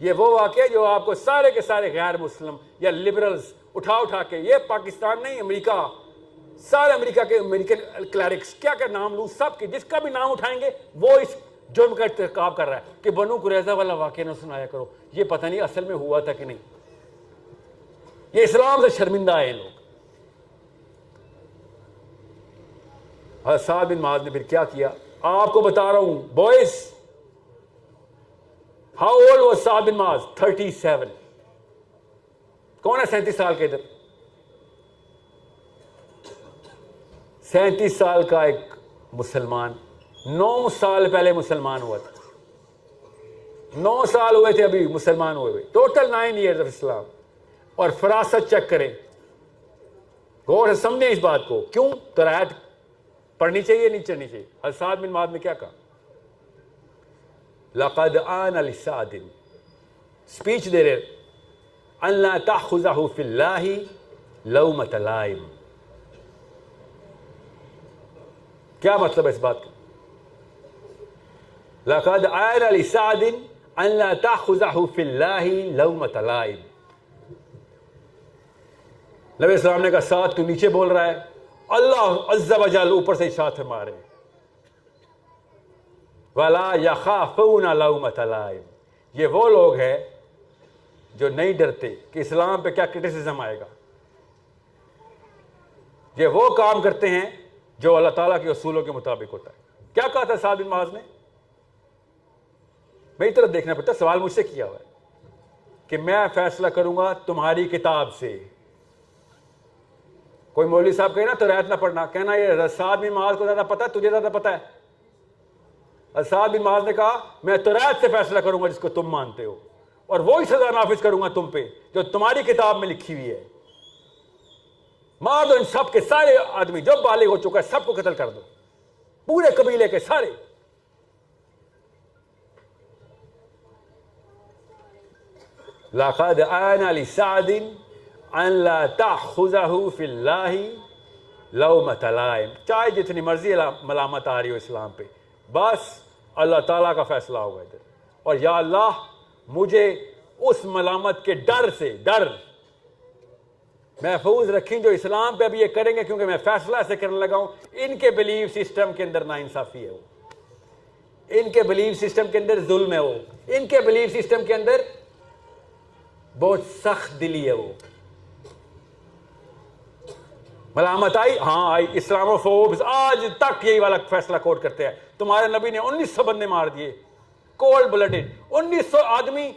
یہ وہ واقعہ جو آپ کو سارے کے سارے غیر مسلم یا لبرلز اٹھا کے, یہ پاکستان نہیں امریکہ, سارے امریکہ کے امریکن کلیرکس کیا کیا نام لوں, سب کے جس کا بھی نام اٹھائیں گے وہ اس جرم کا ارتکاب کر رہا ہے کہ بنو قریظہ والا واقعہ نہ سنایا کرو, یہ پتہ نہیں اصل میں ہوا تھا کہ نہیں. یہ اسلام سے شرمندہ ہے لوگ. حضرت سعد بن معاذ نے پھر کیا کیا آپ کو بتا رہا ہوں بوائز. ہاؤ اولڈ واز سعد بن معاذ؟ 37. کون ہے 37 سال کے ادھر؟ 37 سال کا ایک مسلمان 9 سال پہلے مسلمان ہوا تھا. 9 سال ہوئے تھے ابھی مسلمان ہوئے, ٹوٹل 9 ایئرز آف اسلام. اور فراست چیک کریں, غور سے سمجھیں اس بات کو. کیوں قرائت پڑھنی چاہیے نہیں چڑھنی چاہیے؟ حضرت سعد بن معاذ نے کیا کہا؟ لقد آن لسعد, اسپیچ دے رہے, ان لا تأخذہ فی اللہ لومۃ لائم. کیا مطلب ہے اس بات کا؟ لقد آن لسعد ان لا تأخذہ فی اللہ لومۃ لائم. نبی السلام نے کہا سعد تو نیچے بول رہا ہے, اللہ عز و جل اوپر سے ارشاد فرما رہے ہیں وَلَا يَخَافُونَ لَوْمَةَ لَائِمٍ. یہ وہ لوگ ہیں جو نہیں ڈرتے کہ اسلام پہ کیا کرٹیسزم آئے گا. یہ وہ کام کرتے ہیں جو اللہ تعالیٰ کے اصولوں کے مطابق ہوتا ہے. کیا کہا تھا سعد بن معاذ نے؟ میری طرف دیکھنا پڑتا, سوال مجھ سے کیا ہوا ہے کہ میں فیصلہ کروں گا تمہاری کتاب سے. کوئی مولوی صاحب کہے نا تو رعایت نہ پڑھنا, کہنا یہ سعد بن معاذ کو زیادہ پتہ ہے, تجھے زیادہ پتہ ہے. سعد بن معاذ نے کہا میں تورات سے فیصلہ کروں گا جس کو تم مانتے ہو, اور وہی سزا نافذ کروں گا تم پہ جو تمہاری کتاب میں لکھی ہوئی ہے. مار دو ان سب کے سارے آدمی جو بالغ ہو چکا ہے, سب کو قتل کر دو, پورے قبیلے کے سارے. لقد آن لسعد ان لا تأخذہ فی اللہ لومۃ لائم. چاہے جتنی مرضی ملامت آ رہی ہو اسلام پہ, بس اللہ تعالیٰ کا فیصلہ ہوگا ادھر. اور یا اللہ مجھے اس ملامت کے ڈر سے محفوظ رکھیں جو اسلام پہ ابھی یہ کریں گے, کیونکہ میں فیصلہ ایسے کرنے لگا ہوں. ان کے بلیف سسٹم کے اندر ناانصافی ہے, وہ ان کے بلیف سسٹم کے اندر ظلم ہے, وہ ان کے بلیف سسٹم کے اندر بہت سخت دلی ہے. وہ ملامت آئی, ہاں آئی, اسلاموفوبز آج تک یہی والا فیصلہ کوٹ کرتے ہیں. تمہارے نبی نے 1900 بندے مار دیے, کولڈ بلڈڈ 1900 آدمی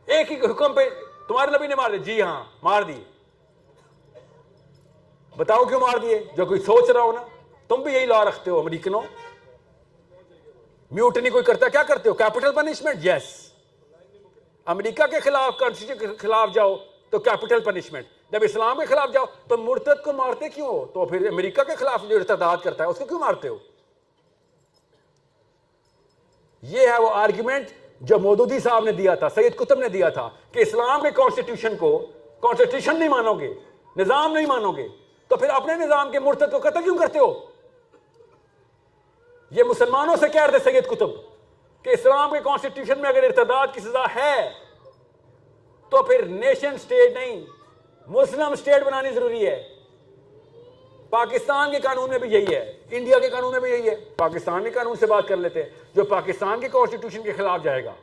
ایک ہی حکم پہ تمہارے نبی نے مار دیے. جی ہاں مار دیے. بتاؤ کیوں مار دیے؟ جو کوئی سوچ رہا ہو نا, تم بھی یہی لا رکھتے ہو امریکنوں. میوٹنی کوئی کرتا کیا کرتے ہو؟ Capital punishment. یس, امریکہ کے خلاف کانسٹیٹیوشن کے خلاف جاؤ تو کیپٹل پنشمنٹ. جب اسلام کے خلاف جاؤ تو مرتد کو مارتے کیوں ہو؟ تو پھر امریکہ کے خلاف جو ارتداد کرتا ہے اس کو کیوں مارتے ہو؟ یہ ہے وہ آرگیومنٹ جو مودودی صاحب نے دیا تھا, سید قطب نے دیا تھا کہ اسلام کے کانسٹیٹیوشن کو, کانسٹیٹیوشن نہیں مانو گے, نظام نہیں مانو گے, تو پھر اپنے نظام کے مرتد کو قتل کیوں کرتے ہو؟ یہ مسلمانوں سے کہہ رہے تھے سید قطب کہ اسلام کے کانسٹیٹیوشن میں اگر ارتداد کی سزا ہے تو پھر نیشن سٹیٹ نہیں مسلم سٹیٹ بنانی ضروری ہے. پاکستان کے قانون میں بھی یہی ہے, انڈیا کے قانون میں بھی یہی ہے. پاکستان کے قانون سے بات کر لیتے ہیں. جو پاکستان کے کانسٹیٹیوشن کے خلاف جائے گا,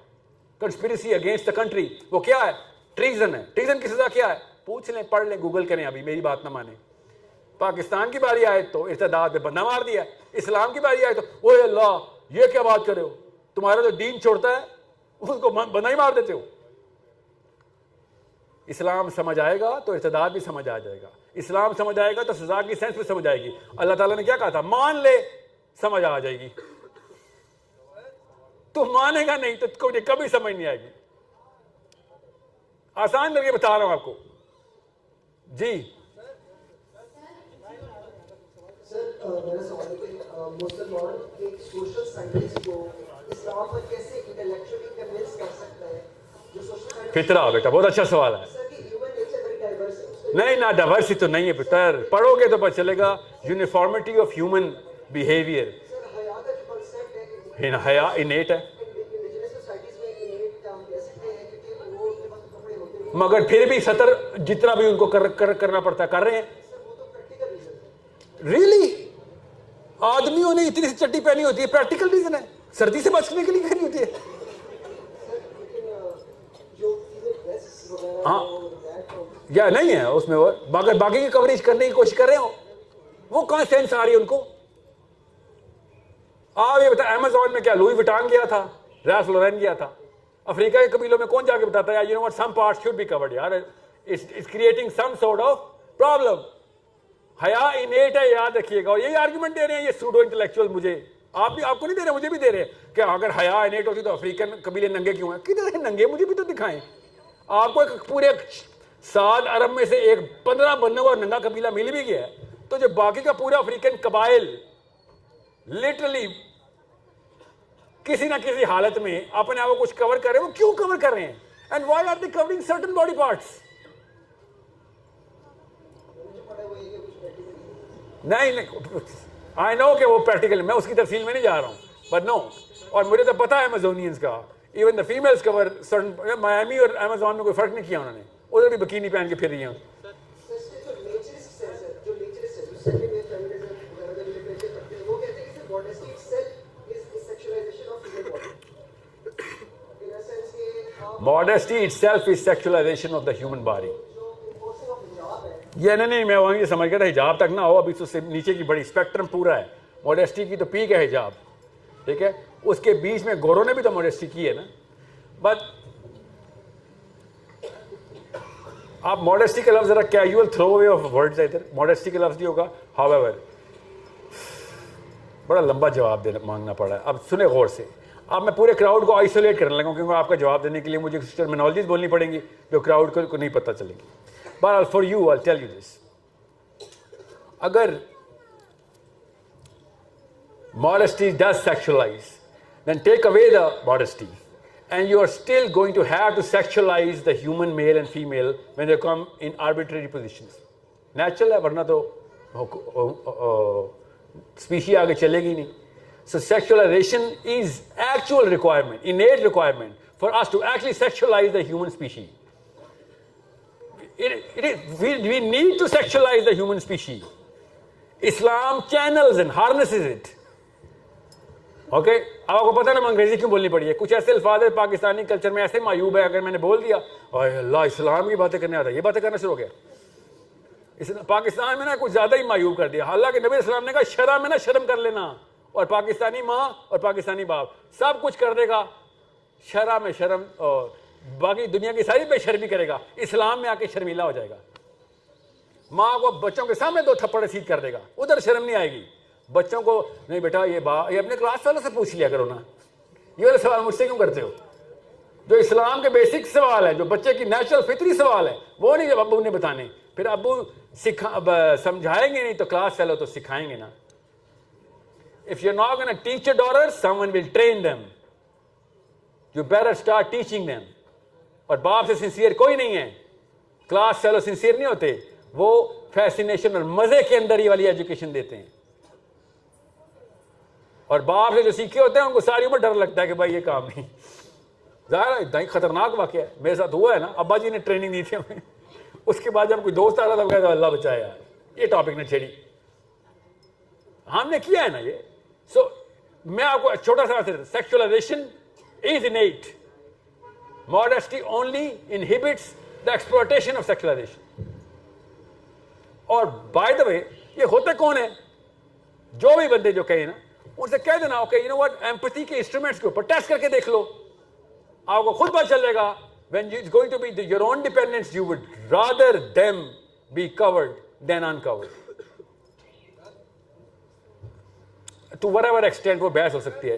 کنسپیریسی اگینسٹ دا کنٹری, وہ کیا ہے؟ ٹریزن ہے. ٹریزن کی سزا کیا ہے؟ پوچھ لیں, پڑھ لیں, گوگل کریں, ابھی میری بات نہ مانیں. پاکستان کی باری آئے تو ارتداد پہ بندہ مار دیا, اسلام کی باری آئے تو اوہ اللہ یہ کیا بات کر رہے ہو, تمہارا جو دین چھوڑتا ہے اس کو بندہ ہی مار دیتے ہو. اسلام سمجھ آئے گا تو ارتداد بھی سمجھ آ جائے گا. اسلام سمجھ آئے گا تو سزا کی سینس بھی سمجھ آئے گی. اللہ تعالیٰ نے کیا کہا تھا؟ مان لے, سمجھ آ جائے گی. تو مانےگا نہیں تو مجھے کبھی سمجھ نہیں آئے گی. آسان کر کے بتا رہا ہوں آپ کو. جی سر میرا سوال ہے کہ مسلمان ایک سوشل سائنٹسٹ کو اسلام پر کیسے انٹلیکچولی کنونس کر سکتا ہے جو سوشل سائنٹسٹ فطرہ بیٹا بہت اچھا سوال ہے. سر کی ہیومن نیچر ویری ڈائیورس ہے. نہیں نہ ڈائیورسٹی تو نہیں ہے پتر, پڑھو گے تو پتہ چلے گا یونیفارمٹی آف ہیومن بیہیویئر. سر حیا کا جو کنسیپٹ ہے حیا انیٹ ہے, انڈیجنس سوسائٹیز میں انیٹ ہم کہہ سکتے ہیں کیونکہ وہ کے پاس کپڑے ہوتے ہیں. مگر پھر بھی سطر جتنا بھی ان کو کرنا پڑتا ہے کر رہے ہیں. سر وہ تو پریکٹیکل ریزن ہے. ریئلی آدمیوں نے اتنی سی چٹی پہنی ہوتی ہے, پریکٹیکل ریزن ہے, سردی سے بچنے کے لیے پہنی ہوتی ہے. لیکن جو چیزیں ڈریس وغیرہ ہاں دیٹ یا نہیں ہے اس میں, وہ باقی کی کوریج کرنے کی کوشش کر رہے ہو, وہ کہاں سینس آ رہی ہے ان کو. آپ یہ بتا امیزون میں کیا لوئی وٹان گیا تھا, ریلف لورین گیا تھا. افریقہ کے قبیلوں میں کون جا کے بتاتا ہے you know what some parts should be covered یار, it's creating some sort of problem. حیا انیٹ ہے, یاد رکھیے گا. اور یہی آرگومنٹ دے رہے ہیں یہ سوڈو انٹلیکچوئل مجھے, آپ کو نہیں دے رہے, مجھے بھی دے رہے کہ اگر حیا انیٹ ہوتی تو افریقن قبیلے ننگے کیوں ہیں. کدھر ہیں ننگے, مجھے بھی تو دکھائیں. آپ کو ایک پورے 7 ارب میں سے ایک 15 بننے اور ننگا قبیلہ مل بھی گیا ہے, تو جو باقی کا پورا افریقن قبائل لٹرلی کسی نہ کسی حالت میں اپنے آپ کو کچھ کور کر رہے ہیں, وہ کیوں کور کر رہے ہیں, and why are they covering certain body parts. نہیں آئی نو کہ وہ پریکٹیکل, میں اس کی تفصیل میں نہیں جا رہا ہوں, بٹ نو. اور مجھے تو پتا ہے امیزونینز کا, even the females cover certain, Miami اور امیزون میں کوئی فرق نہیں کیا انہوں نے, ادھر بھی بکینی پہن کے پھر رہی ہیں. Modesty itself is sexualization of the human body. یہ نہیں میں وہیں سمجھ گیا تھا حجاب تک نہ ہو, ابھی تو نیچے کی بڑی اسپیکٹرم پورا ہے. موڈیسٹی کی تو پیک ہے حجاب, ٹھیک ہے, اس کے بیچ میں گوروں نے بھی تو موڈیسٹی کی ہے نا. بٹ آپ موڈیسٹی کا لفظ ذرا casual throw away of words ہے ادھر, موڈیسٹی کا لفظ نہیں ہوگا. ہاؤ ایور بڑا لمبا جواب مانگنا پڑا ہے. اب سنیں غور سے, اب میں پورے کراؤڈ کو آئسولیٹ کرنے لگا ہوں کیونکہ آپ کا جواب دینے کے لیے مجھے کچھ ٹرمینالوجیز بولنی پڑیں گی جو کراؤڈ کو نہیں پتہ چلے گی. بہرحال for you I tell you this, اگر modesty does sexualize, then take away the modesty and you are still going to have to sexualize the human male and female when they come in arbitrary positions. Natural ہے, ورنہ تو species آگے چلے گی نہیں. So sexualization is actual requirement, innate requirement for us to actually sexualize the human species. We need to sexualize the human species. Islam channels and harnesses it. Okay, اب آپ کو پتہ نا میں انگریزی کیوں بولنی پڑی ہے. کچھ ایسے الفاظ ہے پاکستانی کلچر میں ایسے معیوب ہے, اگر میں نے بول دیا اوہ اللہ اسلام کی باتیں کرنے آتا ہے, یہ باتیں کرنا شروع ہو گیا. پاکستان میں نا کچھ زیادہ ہی معیوب کر دیا. حالانکہ نبی اسلام نے کہا شرم میں نا شرم کر لینا, اور پاکستانی ماں اور پاکستانی باپ سب کچھ کر دے گا, شرم میں شرم, اور باقی دنیا کی ساری بے شرمی کرے گا, اسلام میں آ کے شرمیلا ہو جائے گا. ماں کو بچوں کے سامنے 2 تھپڑ رسید کر دے گا, ادھر شرم نہیں آئے گی. بچوں کو نہیں بیٹا یہ اپنے کلاس والوں سے پوچھ لیا کرو نا, یہ والے سوال مجھ سے کیوں کرتے ہو؟ جو اسلام کے بیسک سوال ہے, جو بچے کی نیچرل فطری سوال ہے, وہ نہیں جب ابو نے بتانے. پھر ابو سمجھائیں گے نہیں تو کلاس فیلو تو سکھائیں گے نا. If you're not going to teach your daughters, someone will train them. You better start teaching them. اور باپ سے سنسیئر کوئی نہیں ہے, کلاس فیلو سنسیئر نہیں ہوتے, وہ فیسینیشن اور مزے کے اندر ہی والی ایجوکیشن دیتے ہیں. اور باپ سے جو سیکھے ہوتے ہیں ان کو ساری عمر ڈر لگتا ہے کہ بھائی یہ کام نہیں. ظاہر ہے اتنا ہی خطرناک واقعہ ہے, میرے ساتھ ہوا ہے نا. ابا جی نے ٹریننگ دی تھی ہمیں, اس کے بعد جب کوئی دوست آ رہا تھا کہتا اللہ بچایا, یہ ٹاپک نے چھیڑی, ہم نے کیا ہے نا یہ. سو میں آپ کو چھوٹا سا سیکچولائزیشن از انیٹ, modesty only inhibits the exploitation of sexualization. اور بائی دا وے یہ ہوتے کون ہیں؟ جو بھی بندے جو کہیں نا ان سے کہہ دینا okay you know what, empathy کے انسٹرومنٹس کے اوپر ٹیسٹ کر کے دیکھ لو, آپ کو خود پتہ چلے گا. when it's going to be your own dependence, you would rather them be covered than uncovered. to whatever extent وہ بحث ہو سکتی ہے.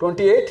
28।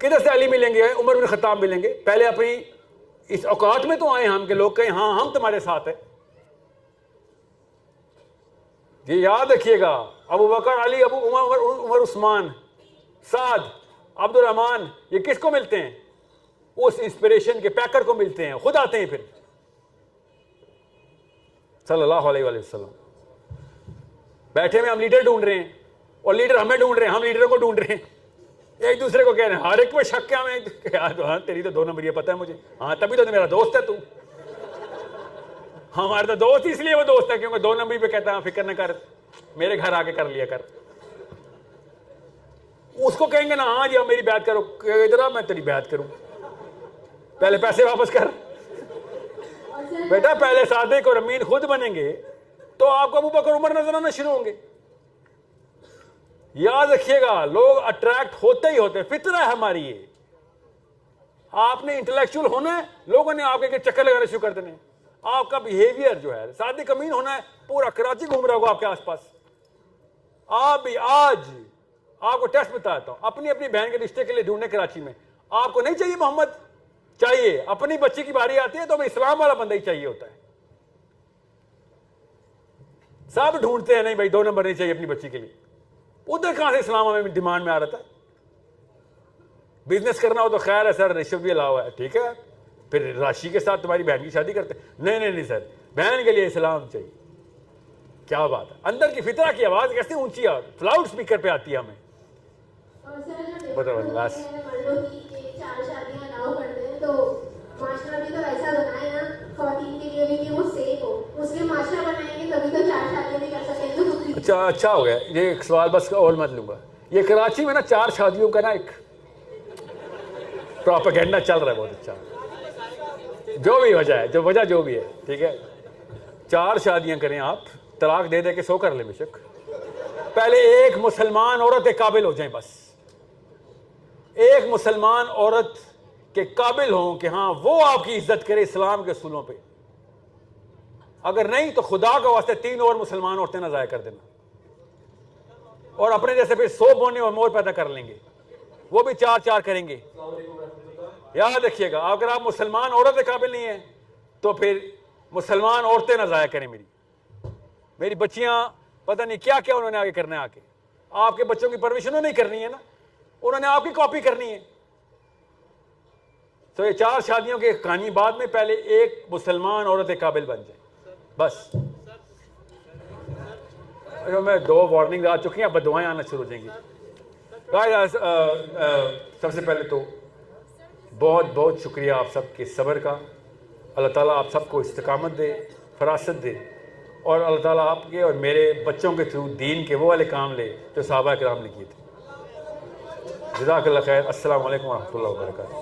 کدھر سے علی ملیں گے, عمر بن خطاب ملیں گے؟ پہلے اپنی اس اوقات میں تو آئے ہم کہ لوگ کہیں ہاں ہم تمہارے ساتھ ہیں. یہ یاد رکھیے گا, ابو بکر, علی, ابو عمر, عثمان, سعد, عبد الرحمان, یہ کس کو ملتے ہیں؟ اس انسپریشن کے پیکر کو ملتے ہیں, خود آتے ہیں پھر صلی اللہ علیہ وآلہ وسلم. بیٹھے میں ہم لیڈر ڈھونڈ رہے ہیں اور لیڈر ہمیں ڈھونڈ رہے ہیں, ہم لیڈروں کو ڈھونڈ رہے ہیں, ایک دوسرے کو کہہ رہے ہیں ہر ایک میں شک کیا میں ہاں تیری تو 2 نمبر یہ پتہ ہے مجھے, ہاں تبھی تو میرا دوست ہے تو, ہمارا تو دوست اس لیے وہ دوست ہے کیونکہ 2 نمبر پہ کہتا ہے فکر نہ کر, میرے گھر آ کے کر لیا کر. اس کو کہیں گے نا ہاں جی میری بیعت کرو, ادھر آ میں تیری بیعت کروں, پہلے پیسے واپس کر. بیٹا پہلے صادق اور امین خود بنیں گے تو آپ کو ابو بکر عمر نظر آنا شروع ہوں گے. یاد رکھیے گا, لوگ اٹریکٹ ہوتے ہی ہوتے, فطرہ ہے ہماری یہ. آپ نے انٹلیکچوئل ہونا ہے, لوگوں نے آپ کے چکر لگانے شروع کر دینے. آپ کا بیہیویئر جو ہے صادق امین ہونا ہے, پورا کراچی گھوم رہا ہوگا آپ کے آس پاس. آپ بھی آج آپ کو ٹیسٹ بتاتا ہوں, اپنی اپنی بہن کے رشتے کے لیے ڈھونڈنے کراچی میں. آپ کو نہیں چاہیے محمد, چاہیے. اپنی بچی کی باری آتی ہے تو ہمیں اسلام والا بندہ ہی چاہیے ہوتا ہے. سب ڈھونڈتے ہیں نہیں بھائی 2 نمبر نہیں چاہیے اپنی بچی کے لیے. ادھر کہاں سے اسلام ہمیں ڈیمانڈ میں آ رہا تھا؟ بزنس کرنا ہو تو خیر ہے سر, رشوت بھی الاؤ ہے, ٹھیک ہے, پھر راشی کے ساتھ تمہاری بہن کی شادی کرتے. نہیں سر, بہن کے لیے اسلام چاہیے. کیا بات ہے, اندر کی فطرہ کی آواز کیسے اونچی ہے, لاؤڈ اسپیکر پہ آتی ہے ہمیں. بتاؤ بس 4 شادیاں الاؤ کرتے ہیں تو معاشرہ بھی تو ایسا بنائے نا خواتین کے لیے بھی کہ وہ سیف ہو. اس لیے معاشرہ بنائیں گے تبھی تو 4 شادیاں بھی کر سکیں تو. اچھا ہو گیا, یہ ایک سوال بس اور مت لوں گا. یہ کراچی میں نا 4 شادیوں کا نا ایک پروپیگنڈا چل رہا ہے بہت اچھا. جو بھی وجہ ہے, وجہ جو بھی ہے, ٹھیک ہے, 4 شادیاں کریں آپ, طلاق دے کے 100 کر لیں بے شک. پہلے ایک مسلمان عورت کے قابل ہو جائیں, بس ایک مسلمان عورت کے قابل ہوں کہ ہاں وہ آپ کی عزت کرے اسلام کے اصولوں پہ. اگر نہیں تو خدا کا واسطے 3 اور مسلمان عورتیں نہ ضائع کر دینا, اور اپنے جیسے پھر 100 بونے اور مور پیدا کر لیں گے, وہ بھی 4 کریں گے. یاد رکھیے گا, اگر آپ مسلمان عورت کے قابل نہیں ہیں تو پھر مسلمان عورتیں نہ ضائع کریں. میری بچیاں پتہ نہیں کیا کیا انہوں نے آگے کرنا ہے. آ کے آپ کے بچوں کی پرورش انہوں نے کرنی ہے نا, انہوں نے آپ کی کاپی کرنی ہے. تو یہ 4 شادیوں کی کہانی بعد میں, پہلے ایک مسلمان عورت کے قابل بن جائیں بس. میں 2 وارننگ آ چکی ہیں, اب دعائیں آنا شروع ہو جائیں گی. سب سے پہلے تو بہت بہت شکریہ آپ سب کے صبر کا. اللہ تعالیٰ آپ سب کو استقامت دے, فراست دے, اور اللہ تعالیٰ آپ کے اور میرے بچوں کے تھرو دین کے وہ والے کام لے جو صحابہ کرام نے کیے تھے. جزاک اللہ خیر. السلام علیکم ورحمۃ اللہ وبرکاتہ.